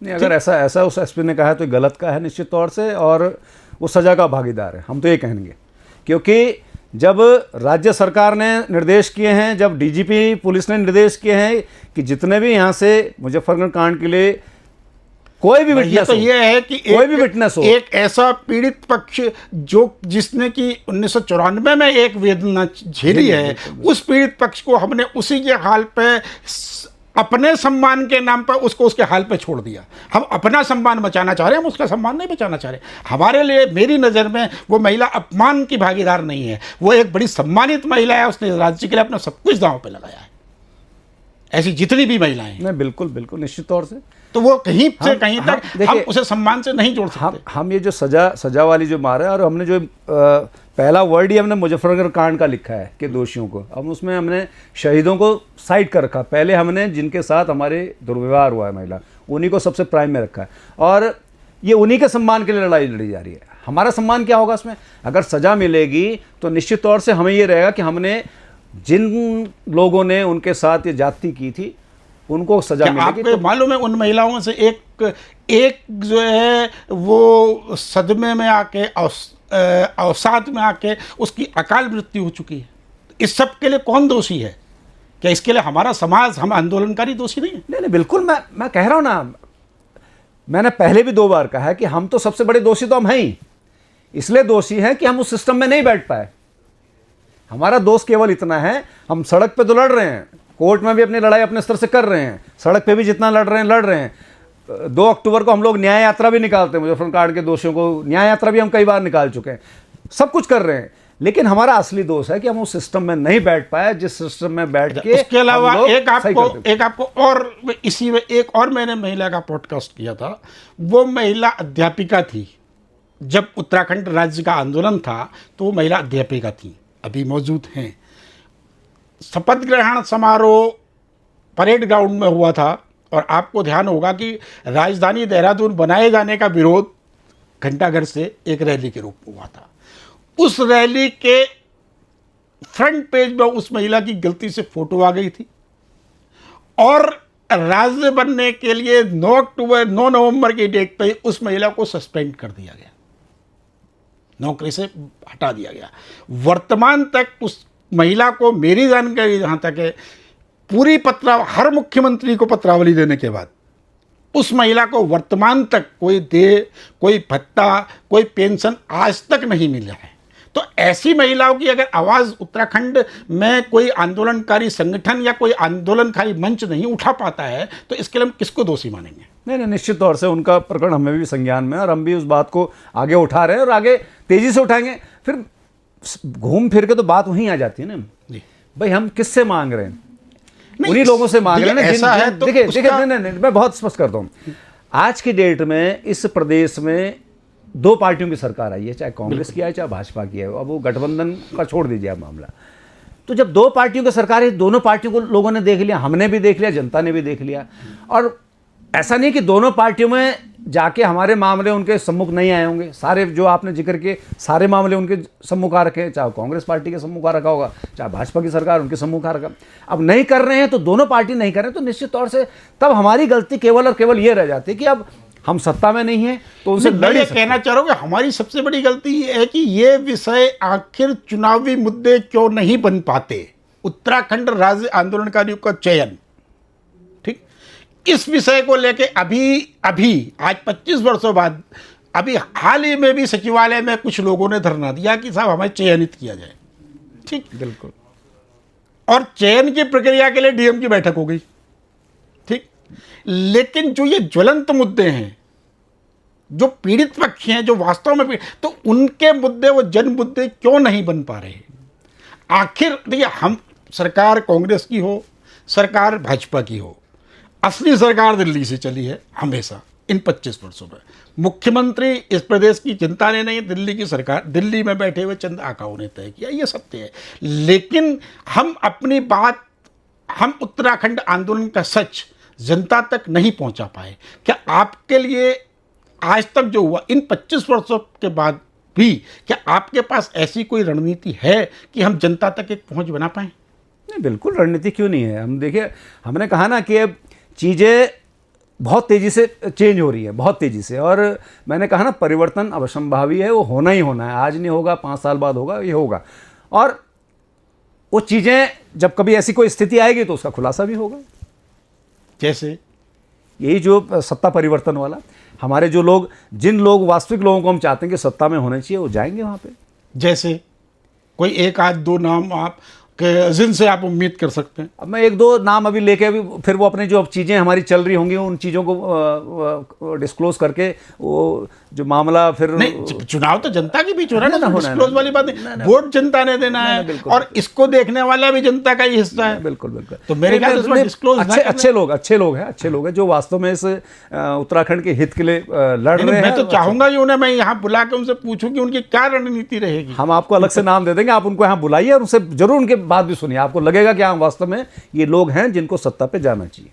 नहीं, अगर ऐसा उस एसपी ने कहा है तो गलत का है निश्चित तौर से, और वो सजा का भागीदार है, हम तो ये कहेंगे। क्योंकि जब राज्य सरकार ने निर्देश किए हैं, जब डीजीपी पुलिस ने निर्देश किए हैं कि जितने भी यहाँ से मुजफ्फरगढ़ कांड के लिए कोई भी विटनेस, तो ये है कि कोई भी विटनेस हो, एक ऐसा पीड़ित पक्ष जिसने कि 1994 में एक वेदना झेली है, उस पीड़ित पक्ष को हमने उसी के हाल पे अपने सम्मान के नाम पर उसको उसके हाल पे छोड़ दिया। हम अपना सम्मान बचाना चाह रहे हैं, हम उसका सम्मान नहीं बचाना चाह रहे। हमारे लिए, मेरी नज़र में वो महिला अपमान की भागीदार नहीं है, वो एक बड़ी सम्मानित महिला है, उसने राज्य के लिए अपना सब कुछ दांव पे लगाया है, ऐसी जितनी भी महिलाएं हैं। नहीं, बिल्कुल बिल्कुल निश्चित तौर से, तो वो कहीं से कहीं तक हम उसे सम्मान से नहीं जोड़ सकते। हम ये जो सजा वाली जो मार है, और हमने जो पहला वर्ड ही हमने मुजफ्फरगढ़ कांड का लिखा है कि दोषियों को, हम उसमें हमने शहीदों को साइड कर रखा। पहले हमने जिनके साथ हमारे दुर्व्यवहार हुआ है महिला, उन्हीं को सबसे प्राइम में रखा है, और ये उन्हीं के सम्मान के लिए लड़ाई लड़ी जा रही है। हमारा सम्मान क्या होगा उसमें? अगर सजा मिलेगी तो निश्चित तौर से हमें ये रहेगा कि हमने जिन लोगों ने उनके साथ ये जाति की थी उनको सजा मिलेगी। आपको मालूम है उन महिलाओं से एक जो है वो सदमे में आके अवसाद में आके उसकी अकाल मृत्यु हो चुकी है। इस सब के लिए कौन दोषी है? क्या इसके लिए हमारा समाज, हम आंदोलनकारी दोषी नहीं है? नहीं, बिल्कुल, मैं कह रहा हूं ना, मैंने पहले भी 2 बार कहा है कि हम तो सबसे बड़े दोषी तो हम हैं ही, इसलिए दोषी हैं कि हम उस सिस्टम में नहीं बैठ पाए। हमारा दोष केवल इतना है, हम सड़क पे तो लड़ रहे हैं, कोर्ट में भी अपनी लड़ाई अपने स्तर से कर रहे हैं, सड़क पे भी जितना लड़ रहे हैं। 2 अक्टूबर को हम लोग न्याय यात्रा भी निकालते हैं, मुजफ्फरगढ़ कांड के दोषियों को न्याय यात्रा भी हम कई बार निकाल चुके हैं, सब कुछ कर रहे हैं। लेकिन हमारा असली दोष है कि हम उस सिस्टम में नहीं बैठ पाए, जिस सिस्टम में बैठ के। उसके अलावा एक आपको और इसी में एक और मैंने महिला का पॉडकास्ट किया था, वो महिला अध्यापिका थी। जब उत्तराखंड राज्य का आंदोलन था तो वो महिला अध्यापिका थी, अभी मौजूद हैं। शपथ ग्रहण समारोह परेड ग्राउंड में हुआ था, और आपको ध्यान होगा कि राजधानी देहरादून बनाए जाने का विरोध घंटाघर से एक रैली के रूप में हुआ था। उस रैली के फ्रंट पेज में उस महिला की गलती से फोटो आ गई थी, और राज्य बनने के लिए 9 नवंबर की डेट पे उस महिला को सस्पेंड कर दिया गया, नौकरी से हटा दिया गया। वर्तमान तक उस महिला को, मेरी जानकारी जहाँ तक है, पूरी हर मुख्यमंत्री को पत्रावली देने के बाद उस महिला को वर्तमान तक कोई भत्ता, कोई पेंशन आज तक नहीं मिला है। तो ऐसी महिलाओं की अगर आवाज़ उत्तराखंड में कोई आंदोलनकारी संगठन या कोई आंदोलनकारी मंच नहीं उठा पाता है, तो इसके लिए हम किसको दोषी मानेंगे? नहीं, निश्चित तौर से उनका प्रकरण हमें भी संज्ञान में, और हम भी उस बात को आगे उठा रहे हैं और आगे तेजी से उठाएंगे। फिर घूम फिर के तो बात वहीं आ जाती है ना भाई, हम किससे मांग रहे हैं? उन्हीं लोगों से मांग रहे हैं ना। ऐसा है तो देखिए, नहीं, मैं बहुत स्पष्ट करता हूँ। आज की डेट में इस प्रदेश में 2 पार्टियों की सरकार आई है, चाहे कांग्रेस की है चाहे भाजपा की है। अब वो गठबंधन का छोड़ दीजिए आप मामला। तो जब 2 पार्टियों की सरकार है, दोनों पार्टियों को लोगों ने देख लिया, हमने भी देख लिया, जनता ने भी देख लिया। और ऐसा नहीं कि दोनों पार्टियों में जाके हमारे मामले उनके सम्मुख नहीं आए होंगे। सारे जो आपने जिक्र किए सारे मामले उनके सम्मुख आ रखे, चाहे कांग्रेस पार्टी के सम्मुख आ रखा होगा, चाहे भाजपा की सरकार उनके सम्मुख आ रखा। अब नहीं कर रहे हैं तो दोनों पार्टी नहीं कर रहे हैं, तो निश्चित तौर से तब हमारी गलती केवल और केवल ये रह जाती है कि अब हम सत्ता में नहीं है तो उनसे लड़े। कहना चाह रहा हूँ कि हमारी सबसे बड़ी गलती ये है कि ये विषय आखिर चुनावी मुद्दे क्यों नहीं बन पाते। उत्तराखंड राज्य आंदोलनकारियों का चयन, ठीक, इस विषय को लेके अभी आज 25 वर्षों बाद, अभी हाल ही में भी सचिवालय में कुछ लोगों ने धरना दिया कि साहब हमें चयनित किया जाए, ठीक, बिल्कुल। और चयन की प्रक्रिया के लिए डीएम की बैठक हो गई, ठीक। लेकिन जो ये ज्वलंत मुद्दे हैं, जो पीड़ित पक्ष हैं, जो वास्तव में तो उनके मुद्दे वो जन मुद्दे क्यों नहीं बन पा रहे? आखिर देखिए, हम सरकार कांग्रेस की हो, सरकार भाजपा की हो, असली सरकार दिल्ली से चली है हमेशा इन 25 वर्षों में। मुख्यमंत्री इस प्रदेश की जनता ने नहीं, दिल्ली की सरकार, दिल्ली में बैठे हुए चंद आकाओं ने तय किया, ये सत्य है। लेकिन हम अपनी बात, हम उत्तराखंड आंदोलन का सच जनता तक नहीं पहुंचा पाए। क्या आपके लिए आज तक जो हुआ इन 25 वर्षों के बाद भी, क्या आपके पास ऐसी कोई रणनीति है कि हम जनता तक एक पहुंच बना पाएं? नहीं, बिल्कुल रणनीति क्यों नहीं है। हम देखिए, हमने कहा ना कि अब चीज़ें बहुत तेज़ी से चेंज हो रही है, बहुत तेज़ी से, और मैंने कहा ना परिवर्तन अवश्यंभावी है, वो होना ही होना है। आज नहीं होगा, 5 साल बाद होगा, ये होगा। और वो चीज़ें जब कभी ऐसी कोई स्थिति आएगी तो उसका खुलासा भी होगा। जैसे यही जो सत्ता परिवर्तन वाला, हमारे जो लोग, जिन लोग, वास्तविक लोगों को हम चाहते हैं कि सत्ता में होने चाहिए, वो जाएंगे वहाँ पे। जैसे कोई एक आध दो नाम आप जिनसे आप उम्मीद कर सकते हैं? अब मैं 1-2 नाम अभी लेके, अभी फिर वो अपने जो चीज़ें हमारी चल रही होंगी उन चीज़ों को डिस्क्लोज करके, वो जो मामला फिर नहीं, चुनाव तो जनता के बीच हो रहा है ना, होना है, डिस्क्लोज वाली बात नहीं। वोट जनता ने देना है और इसको देखने वाला भी जनता का ही हिस्सा है। बिल्कुल बिल्कुल। तो मेरे ख्याल से डिस्क्लोज अच्छे लोग हैं जो वास्तव में इस उत्तराखंड के हित के लिए लड़ रहे हैं। मैं तो चाहूंगा कि उन्हें मैं यहाँ बुला के उनसे पूछूं कि उनकी क्या रणनीति रहेगी। हम आपको अलग से नाम दे देंगे, आप उनको यहाँ बुलाइए और उनसे जरूर उनके बात भी सुनिए। आपको लगेगा कि हाँ, वास्तव में ये लोग हैं जिनको सत्ता पे जाना चाहिए।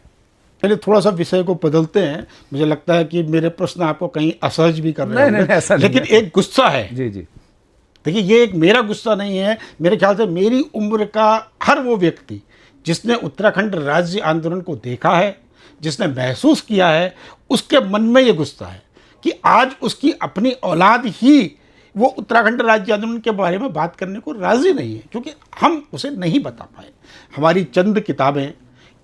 चलिए थोड़ा सा विषय को बदलते हैं। मुझे लगता है कि मेरे प्रश्न आपको कहीं असहज भी कर रहे हैं, नहीं, ऐसा नहीं, लेकिन एक गुस्सा है। जी जी। देखिए, ये एक मेरा गुस्सा नहीं है, मेरे ख्याल से मेरी उम्र का हर वो व्यक्ति जिसने उत्तराखंड राज्य आंदोलन को देखा है, जिसने महसूस किया है, उसके मन में ये गुस्सा है कि आज उसकी अपनी औलाद ही वो उत्तराखंड राज्य आंदोलन के बारे में बात करने को राजी नहीं है, क्योंकि हम उसे नहीं बता पाए। हमारी चंद किताबें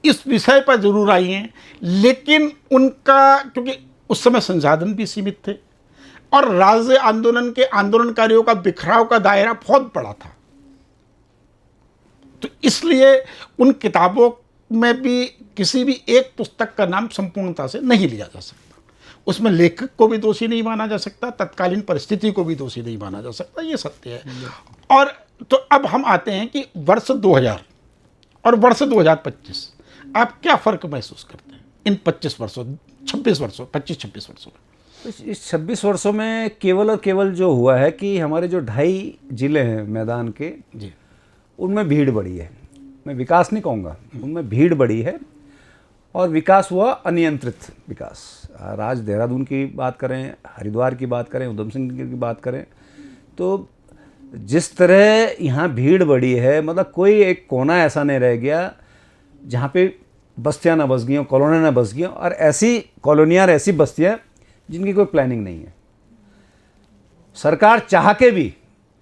इस विषय पर जरूर आई हैं, लेकिन उनका, क्योंकि उस समय संसाधन भी सीमित थे और राज्य आंदोलन के आंदोलनकारियों का बिखराव का दायरा बहुत बड़ा था, तो इसलिए उन किताबों में भी किसी भी एक पुस्तक का नाम संपूर्णता से नहीं लिया जा सकता। उसमें लेखक को भी दोषी नहीं माना जा सकता, तत्कालीन परिस्थिति को भी दोषी नहीं माना जा सकता, ये सत्य है। और तो अब हम आते हैं कि वर्ष 2000 और वर्ष 2025, आप क्या फ़र्क महसूस करते हैं इन 25 वर्षों, 26 वर्षों, 25-26 वर्षों में? इस 26 वर्षों में केवल और केवल जो हुआ है कि हमारे जो 2.5 जिले हैं मैदान के, जी, उनमें भीड़ बढ़ी है। मैं विकास नहीं कहूँगा, उनमें भीड़ बढ़ी है और विकास हुआ अनियंत्रित विकास। आज देहरादून की बात करें, हरिद्वार की बात करें, उधम सिंह की बात करें, तो जिस तरह यहाँ भीड़ बढ़ी है, मतलब कोई एक कोना ऐसा नहीं रह गया जहाँ पे बस्तियाँ ना बस गई हों, कॉलोनियाँ ना बस गई हों, और ऐसी कॉलोनियाँ और ऐसी बस्तियाँ जिनकी कोई प्लानिंग नहीं है। सरकार चाह के भी,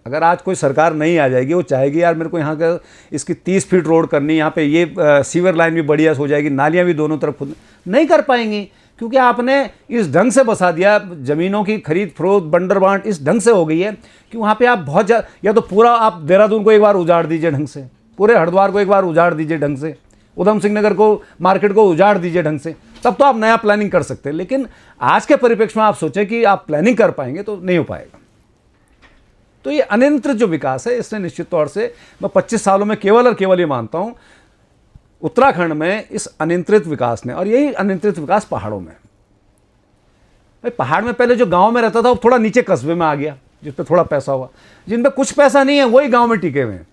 अगर आज कोई सरकार नहीं आ जाएगी, वो चाहेगी यार मेरे को यहाँ का इसकी 30 फीट रोड करनी, यहाँ पे ये सीवर लाइन भी बढ़िया हो जाएगी, नालियाँ भी दोनों तरफ खुद, नहीं कर पाएंगी, क्योंकि आपने इस ढंग से बसा दिया। ज़मीनों की खरीद फरोख्त, बंडर बांट इस ढंग से हो गई है कि वहाँ पे आप बहुत ज़्यादा, या तो पूरा आप देहरादून को एक बार उजाड़ दीजिए ढंग से, पूरे हरिद्वार को एक बार उजाड़ दीजिए ढंग से, उधम सिंह नगर को, मार्केट को उजाड़ दीजिए ढंग से, तब तो आप नया प्लानिंग कर सकते हैं। लेकिन आज के परिप्रेक्ष्य में आप सोचें कि आप प्लानिंग कर पाएंगे तो नहीं हो पाएगा। तो ये अनियंत्रित जो विकास है, इसने निश्चित तौर से, मैं 25 सालों में केवल और केवल ये मानता हूँ, उत्तराखंड में इस अनियंत्रित विकास ने, और यही अनियंत्रित विकास पहाड़ों में, भाई पहाड़ में पहले जो गांव में रहता था वो थोड़ा नीचे कस्बे में आ गया, जिस पे थोड़ा पैसा हुआ। जिन पे कुछ पैसा नहीं है वही गांव में टिके हुए हैं,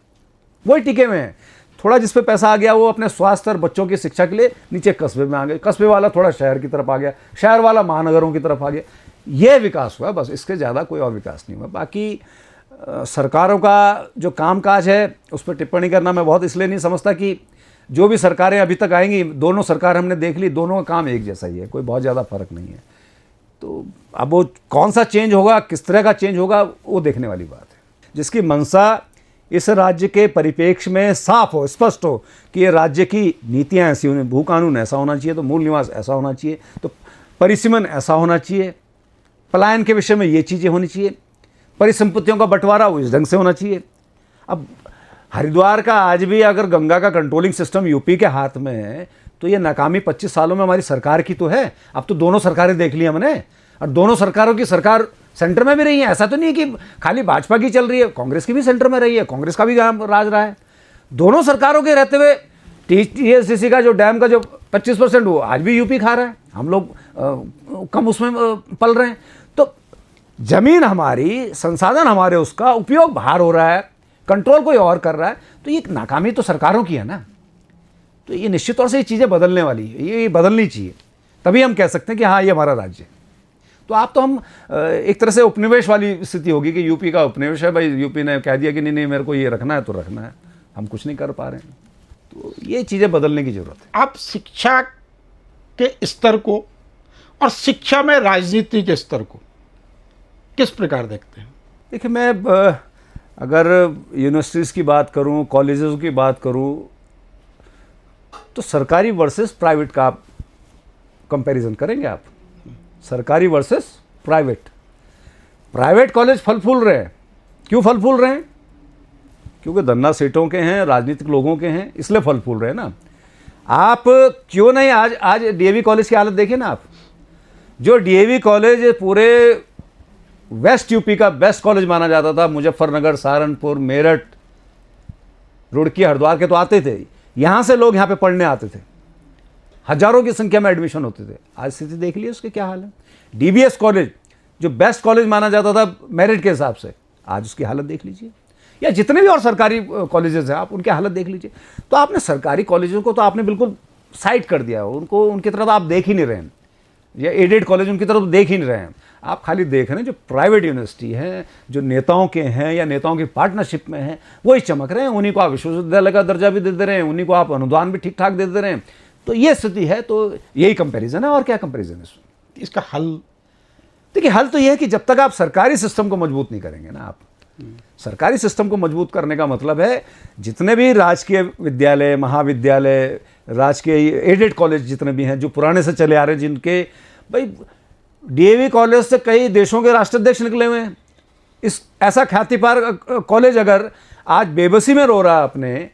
वही टिके हुए हैं। थोड़ा जिस पे पैसा आ गया वो अपने स्वास्थ्य और बच्चों की शिक्षा के लिए नीचे कस्बे में आ गए, कस्बे वाला थोड़ा शहर की तरफ आ गया, शहर वाला महानगरों की तरफ आ गया। ये विकास हुआ, बस, इसके ज़्यादा कोई और विकास नहीं हुआ। बाकी सरकारों का जो कामकाज है उस पर टिप्पणी करना मैं बहुत इसलिए नहीं समझता कि जो भी सरकारें अभी तक आएंगी, दोनों सरकार हमने देख ली, दोनों का काम एक जैसा ही है, कोई बहुत ज़्यादा फर्क नहीं है। तो अब वो कौन सा चेंज होगा, किस तरह का चेंज होगा, वो देखने वाली बात है। जिसकी मंशा इस राज्य के परिप्रेक्ष्य में साफ हो, स्पष्ट हो कि ये राज्य की नीतियाँ ऐसी होनी, भू कानून ऐसा होना चाहिए, तो मूल निवास ऐसा होना चाहिए, तो परिसीमन ऐसा होना चाहिए, पलायन के विषय में ये चीज़ें होनी चाहिए, परिसंपत्तियों का बंटवारा वो इस ढंग से होना चाहिए। अब हरिद्वार का आज भी अगर गंगा का कंट्रोलिंग सिस्टम यूपी के हाथ में है, तो ये नाकामी 25 सालों में हमारी सरकार की तो है। अब तो दोनों सरकारें देख ली हमने, और दोनों सरकारों की सरकार सेंटर में भी रही है। ऐसा तो नहीं है कि खाली भाजपा की चल रही है, कांग्रेस की भी सेंटर में रही है, कांग्रेस का भी राज रहा है। दोनों सरकारों के रहते हुए TSCC का जो डैम का जो 25% वो आज भी यूपी खा रहा है, हम लोग कम उसमें पल रहे हैं। तो जमीन हमारी, संसाधन हमारे, उसका उपयोग बाहर हो रहा है, कंट्रोल कोई और कर रहा है। तो ये नाकामी तो सरकारों की है ना। तो ये निश्चित तौर से ये चीज़ें बदलने वाली है, ये बदलनी चाहिए, तभी हम कह सकते हैं कि हाँ ये हमारा राज्य है। तो आप तो हम एक तरह से उपनिवेश वाली स्थिति होगी कि यूपी का उपनिवेश है भाई, यूपी ने कह दिया कि नहीं नहीं मेरे को ये रखना है तो रखना है, हम कुछ नहीं कर पा रहे हैं। तो ये चीज़ें बदलने की जरूरत है। आप शिक्षा के स्तर को और शिक्षा में राजनीति के स्तर को किस प्रकार देखते हैं? देखिए, मैं अगर यूनिवर्सिटीज़ की बात करूं, कॉलेजेस की बात करूं, तो सरकारी वर्सेस प्राइवेट का आप कंपैरिजन करेंगे। आप सरकारी वर्सेस प्राइवेट कॉलेज फल फूल रहे हैं। क्यों फल फूल रहे हैं? क्योंकि धन्ना सेठों के हैं, राजनीतिक लोगों के हैं, इसलिए फल फूल रहे हैं ना। आप क्यों नहीं आज DAV कॉलेज की हालत देखिए ना आप। जो DAV कॉलेज पूरे वेस्ट यूपी का बेस्ट कॉलेज माना जाता था, मुजफ्फरनगर, सहारनपुर, मेरठ, रुड़की, हरिद्वार के तो आते थे, यहाँ से लोग यहाँ पे पढ़ने आते थे, हजारों की संख्या में एडमिशन होते थे। आज स्थिति देख लीजिए उसके क्या हाल है। DBS कॉलेज जो बेस्ट कॉलेज माना जाता था मेरिट के हिसाब से, आज उसकी हालत देख लीजिए। या जितने भी और सरकारी कॉलेजेस हैं आप उनकी हालत देख लीजिए। तो आपने सरकारी कॉलेजों को तो आपने बिल्कुल साइड कर दिया, उनको उनकी तरफ आप देख ही नहीं रहे हैं, या एडेड कॉलेज उनकी तरफ देख ही नहीं रहे हैं। आप खाली देख रहे हैं जो प्राइवेट यूनिवर्सिटी हैं, जो नेताओं के हैं या नेताओं की पार्टनरशिप में हैं, वही चमक रहे हैं। उन्हीं को आप विश्वविद्यालय का दर्जा भी दे दे रहे हैं, उन्हीं को आप अनुदान भी ठीक ठाक दे दे रहे हैं। तो ये स्थिति है। तो यही कंपैरिजन है, और क्या कंपैरिजन है इसमें? इसका हल? देखिए, हल तो यह है कि जब तक आप सरकारी सिस्टम को मजबूत नहीं करेंगे ना, आप सरकारी सिस्टम को मजबूत करने का मतलब है जितने भी राजकीय विद्यालय, महाविद्यालय, राजकीय एडेड कॉलेज जितने भी हैं जो पुराने से चले आ रहे हैं, जिनके भाई DAV कॉलेज से कई देशों के राष्ट्राध्यक्ष निकले हुए हैं। इस ऐसा ख्याति पार कॉलेज अगर आज बेबसी में रो रहा है, अपने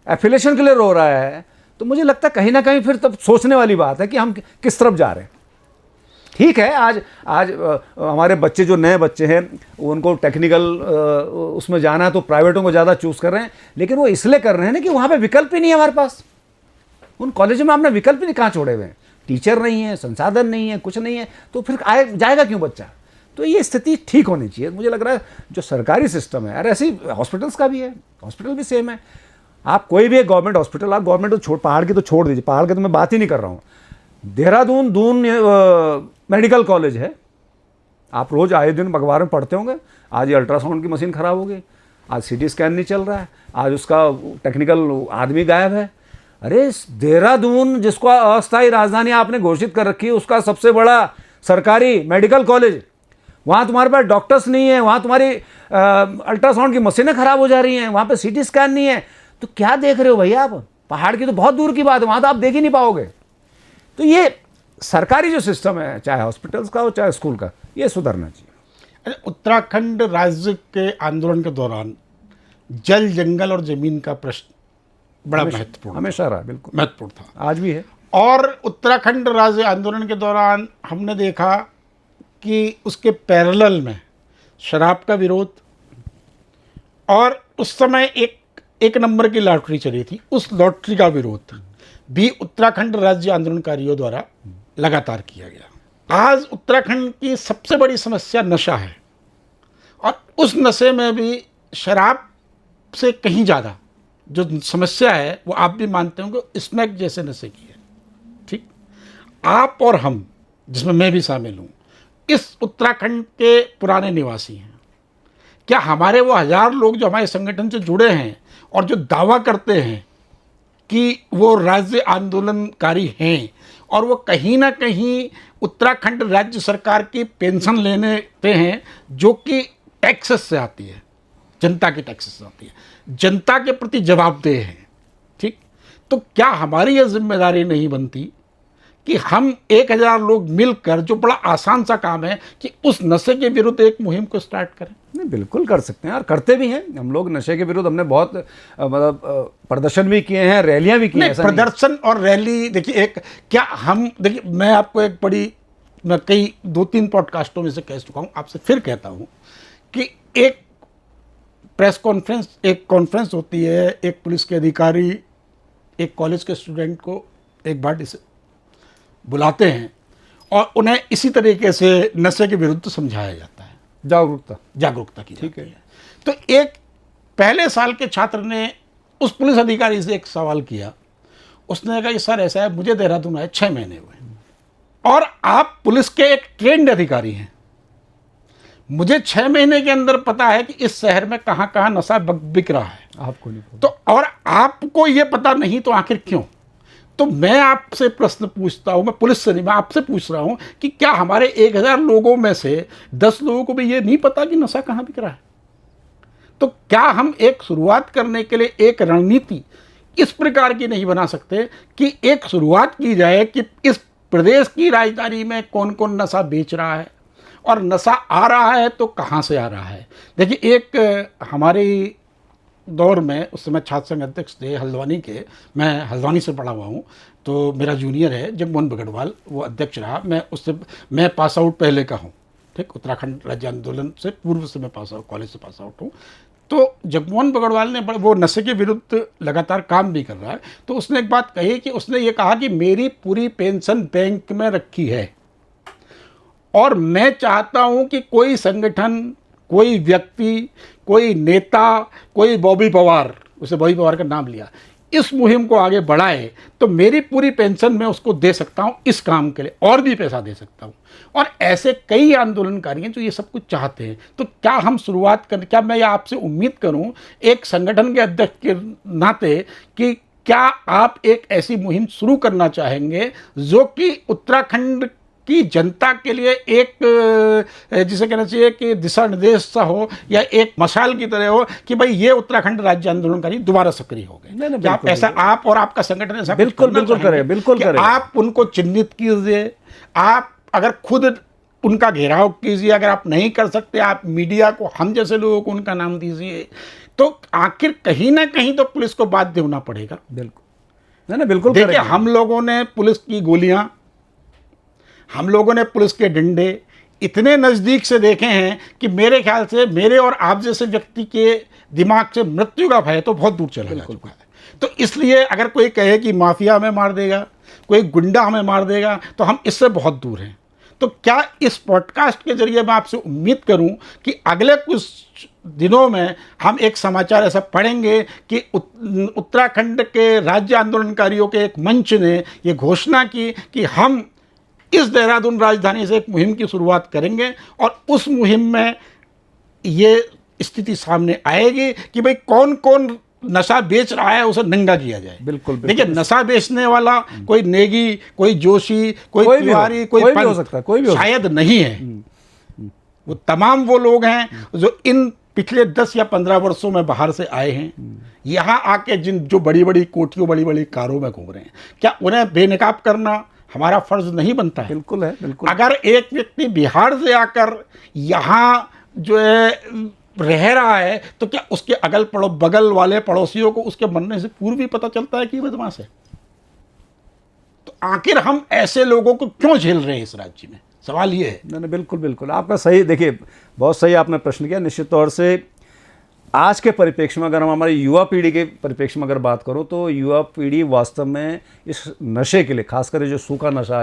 एफिलेशन के लिए रो रहा है, तो मुझे लगता है कहीं ना कहीं फिर तब सोचने वाली बात है कि हम किस तरफ जा रहे हैं। ठीक है, आज हमारे बच्चे जो नए बच्चे हैं उनको टेक्निकल उसमें जाना है तो प्राइवेटों को ज़्यादा चूज़ कर रहे हैं, लेकिन वो इसलिए कर रहे हैं ना कि वहाँ पे विकल्प ही नहीं है हमारे पास। उन कॉलेजों में हमने विकल्प ही नहीं कहाँ छोड़े हुए हैं, टीचर नहीं है, संसाधन नहीं है, कुछ नहीं है, तो फिर जाएगा क्यों बच्चा? तो ये स्थिति ठीक होनी चाहिए। मुझे लग रहा है जो सरकारी सिस्टम है, और ऐसे ही हॉस्पिटल्स का भी है, हॉस्पिटल भी सेम है। आप कोई भी एक गवर्नमेंट हॉस्पिटल, आप गवर्नमेंट तो पहाड़ की तो छोड़ दीजिए, पहाड़ की तो मैं बात ही नहीं कर रहा हूँ। देहरादून दून मेडिकल कॉलेज है, आप रोज़ आए दिन अखबार में पढ़ते होंगे, आज ये अल्ट्रासाउंड की मशीन ख़राब हो गई, आज CT स्कैन नहीं चल रहा है, आज उसका टेक्निकल आदमी गायब है। अरे देहरादून जिसको अस्थायी राजधानी आपने घोषित कर रखी है, उसका सबसे बड़ा सरकारी मेडिकल कॉलेज, वहाँ तुम्हारे पास डॉक्टर्स नहीं है, वहाँ तुम्हारी अल्ट्रासाउंड की मशीनें ख़राब हो जा रही हैं, वहाँ पे CT स्कैन नहीं है, तो क्या देख रहे हो भैया आप? पहाड़ की तो बहुत दूर की बात है, वहाँ तो आप देख ही नहीं पाओगे। तो ये सरकारी जो सिस्टम है, चाहे हॉस्पिटल्स का हो चाहे स्कूल का, ये सुधरना चाहिए। उत्तराखंड राज्य के आंदोलन के दौरान जल, जंगल और जमीन का प्रश्न बड़ा महत्वपूर्ण, हमेशा रहा, बिल्कुल महत्वपूर्ण था, आज भी है। और उत्तराखंड राज्य आंदोलन के दौरान हमने देखा कि उसके पैरेलल में शराब का विरोध, और उस समय एक नंबर की लॉटरी चली थी, उस लॉटरी का विरोध भी उत्तराखंड राज्य आंदोलनकारियों द्वारा लगातार किया गया। आज उत्तराखंड की सबसे बड़ी समस्या नशा है, और उस नशे में भी शराब से कहीं ज़्यादा जो समस्या है वो आप भी मानते होंगे स्मैक जैसे नशे की है। ठीक, आप और हम, जिसमें मैं भी शामिल हूँ, इस उत्तराखंड के पुराने निवासी हैं। क्या हमारे वो 1000 लोग जो हमारे संगठन से जुड़े हैं और जो दावा करते हैं कि वो राज्य आंदोलनकारी हैं, और वो कहीं ना कहीं उत्तराखंड राज्य सरकार की पेंशन लेने पे हैं, जो कि टैक्सेस से आती है, जनता के टैक्सेस से आती है, जनता के प्रति जवाबदेह हैं। ठीक, तो क्या हमारी यह जिम्मेदारी नहीं बनती कि हम 1000 लोग मिलकर, जो बड़ा आसान सा काम है, कि उस नशे के विरुद्ध एक मुहिम को स्टार्ट करें? नहीं, बिल्कुल कर सकते हैं और करते भी हैं हम लोग। नशे के विरुद्ध हमने बहुत मतलब प्रदर्शन भी किए हैं, रैलियां भी की हैं। प्रदर्शन और रैली, देखिए, क्या हम देखिए, मैं आपको एक बड़ी मैं कई 2-3 पॉडकास्टों में से कह चुका हूँ, आपसे फिर कहता हूँ कि एक प्रेस कॉन्फ्रेंस, एक कॉन्फ्रेंस होती है, एक पुलिस के अधिकारी एक कॉलेज के स्टूडेंट को एक बार बुलाते हैं और उन्हें इसी तरीके से नशे के विरुद्ध समझाया जाता है, जागरूकता की जाती है। तो एक पहले साल के छात्र ने उस पुलिस अधिकारी से एक सवाल किया, उसने कहा कि सर ऐसा है, मुझे देहरादून आए 6 महीने हुए और आप पुलिस के एक ट्रेंड अधिकारी हैं, मुझे 6 महीने के अंदर पता है कि इस शहर में कहाँ कहाँ नशा बिक रहा है, आपको नहीं पता। तो और आपको ये पता नहीं, तो आखिर क्यों? तो मैं आपसे प्रश्न पूछता हूं, मैं पुलिस से नहीं, मैं आपसे पूछ रहा हूं कि क्या हमारे 1000 लोगों में से 10 लोगों को भी ये नहीं पता कि नशा कहाँ बिक रहा है? तो क्या हम एक शुरुआत करने के लिए एक रणनीति इस प्रकार की नहीं बना सकते कि एक शुरुआत की जाए कि इस प्रदेश की राजधानी में कौन कौन नशा बेच रहा है और नशा आ रहा है तो कहाँ से आ रहा है? देखिए, एक हमारी दौर में उस समय छात्र संघ अध्यक्ष थे हल्द्वानी के, मैं हल्द्वानी से पढ़ा हुआ हूँ, तो मेरा जूनियर है जगमोहन बगड़वाल, वो अध्यक्ष रहा। मैं पास आउट पहले का हूँ, ठीक, उत्तराखंड राज्य आंदोलन से पूर्व से मैं पास आउट, कॉलेज से पास आउट हूँ। तो जगमोहन बगड़वाल ने वो नशे के विरुद्ध लगातार काम भी कर रहा है, तो उसने एक बात कही कि उसने ये कहा कि मेरी पूरी पेंशन बैंक में रखी है और मैं चाहता हूं कि कोई संगठन, कोई व्यक्ति, कोई नेता, कोई बॉबी पवार, उसे बॉबी पवार का नाम लिया, इस मुहिम को आगे बढ़ाए तो मेरी पूरी पेंशन मैं उसको दे सकता हूं इस काम के लिए, और भी पैसा दे सकता हूं। और ऐसे कई आंदोलनकारी हैं जो ये सब कुछ चाहते हैं। तो क्या हम शुरुआत कर, क्या मैं आपसे उम्मीद करूं एक संगठन के अध्यक्ष के नाते कि क्या आप एक ऐसी मुहिम शुरू करना चाहेंगे जो कि उत्तराखंड की जनता के लिए एक, जिसे कहना चाहिए कि दिशा निर्देश सा हो या एक मशाल की तरह हो कि भाई ये उत्तराखंड राज्य आंदोलनकारी दोबारा सक्रिय हो गए? क्या आप ऐसा, आप और आपका संगठन ऐसा बिल्कुल करें, बिल्कुल करें। आप उनको चिन्हित कीजिए, आप अगर खुद उनका घेराव कीजिए, अगर आप नहीं कर सकते आप मीडिया को, हम जैसे लोगों को उनका नाम दीजिए, तो आखिर कहीं ना कहीं तो पुलिस को बाध्य होना पड़ेगा। बिल्कुल, नहीं बिल्कुल। देखिए, हम लोगों ने पुलिस की गोलियां, हम लोगों ने पुलिस के डंडे इतने नज़दीक से देखे हैं कि मेरे ख्याल से मेरे और आप जैसे व्यक्ति के दिमाग से मृत्यु का भय तो बहुत दूर चला जा चुका है। तो इसलिए अगर कोई कहे कि माफिया हमें मार देगा, कोई गुंडा हमें मार देगा, तो हम इससे बहुत दूर हैं। तो क्या इस पॉडकास्ट के जरिए मैं आपसे उम्मीद करूं कि अगले कुछ दिनों में हम एक समाचार ऐसा पढ़ेंगे कि उत्तराखंड के राज्य आंदोलनकारियों के एक मंच ने ये घोषणा की कि हम इस देहरादून राजधानी से एक मुहिम की शुरुआत करेंगे और उस मुहिम में ये स्थिति सामने आएगी कि भाई कौन कौन नशा बेच रहा है उसे नंगा किया जाए। बिल्कुल। देखिए, नशा बेचने वाला कोई नेगी, कोई जोशी, कोई तिवारी, कोई भी हो सकता है, कोई भी शायद नहीं है। वो तमाम वो लोग हैं जो इन पिछले 10 या 15 वर्षों में बाहर से आए हैं, यहाँ आके जो बड़ी बड़ी कोठियों, बड़ी बड़ी कारों में घूम रहे हैं, क्या उन्हें बेनकाब करना हमारा फर्ज नहीं बनता है? बिल्कुल है, बिल्कुल। अगर एक व्यक्ति बिहार से आकर यहाँ जो है रह रहा है, तो क्या उसके बगल वाले पड़ोसियों को उसके मरने से पूर्व ही पता चलता है कि बदमाश है? तो आखिर हम ऐसे लोगों को क्यों झेल रहे हैं इस राज्य में? सवाल ये है। नहीं, बिल्कुल बिल्कुल, आपका सही, देखिए बहुत सही आपने प्रश्न किया। निश्चित तौर से आज के परिप्रेक्ष्य में, अगर हम हमारी युवा पीढ़ी के परिप्रेक्ष्य में अगर बात करो, तो युवा पीढ़ी वास्तव में इस नशे के लिए, खासकर जो सूखा नशा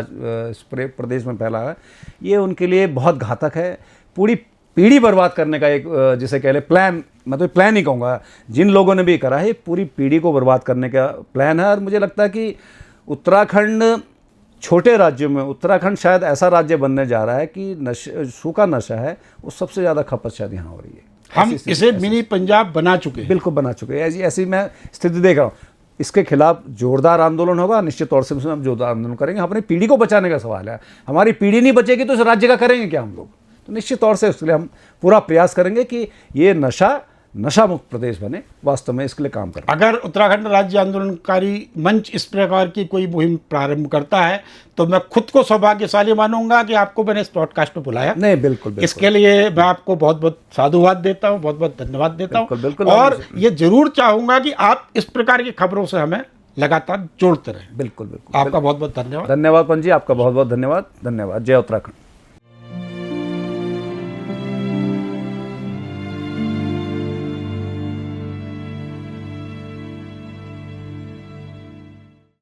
इस प्रदेश में फैला है, ये उनके लिए बहुत घातक है। पूरी पीढ़ी बर्बाद करने का एक, जिसे कह ले प्लान, मैं तो प्लान ही कहूँगा, जिन लोगों ने भी करा है, पूरी पीढ़ी को बर्बाद करने का प्लान है। और मुझे लगता है कि उत्तराखंड, छोटे राज्यों में उत्तराखंड शायद ऐसा राज्य बनने जा रहा है कि सूखा नशा है वो सबसे ज़्यादा खपत शायद यहाँ हो रही है। हम इसे मिनी पंजाब बना चुके हैं। बिल्कुल बना चुके हैं। ऐसी मैं स्थिति देख रहा हूँ। इसके खिलाफ जोरदार आंदोलन होगा, निश्चित तौर से हम जोरदार आंदोलन करेंगे। अपनी पीढ़ी को बचाने का सवाल है। हमारी पीढ़ी नहीं बचेगी तो इस राज्य का करेंगे क्या हम लोग? तो निश्चित तौर से इसके लिए हम पूरा प्रयास करेंगे कि ये नशा मुक्त प्रदेश बने। वास्तव में इसके लिए काम करें। अगर उत्तराखंड राज्य आंदोलनकारी मंच इस प्रकार की कोई मुहिम प्रारंभ करता है तो मैं खुद को सौभाग्यशाली मानूंगा कि आपको मैंने इस पॉडकास्ट में बुलाया। नहीं, बिल्कुल। इसके लिए मैं आपको बहुत बहुत साधुवाद देता हूँ, बहुत बहुत धन्यवाद देता हूँ। बिल्कुल। और ये जरूर चाहूंगा कि आप इस प्रकार की खबरों से हमें लगातार जोड़ते रहें। बिल्कुल बिल्कुल। आपका बहुत बहुत धन्यवाद। धन्यवाद पंजी, आपका बहुत बहुत धन्यवाद। धन्यवाद। जय उत्तराखंड।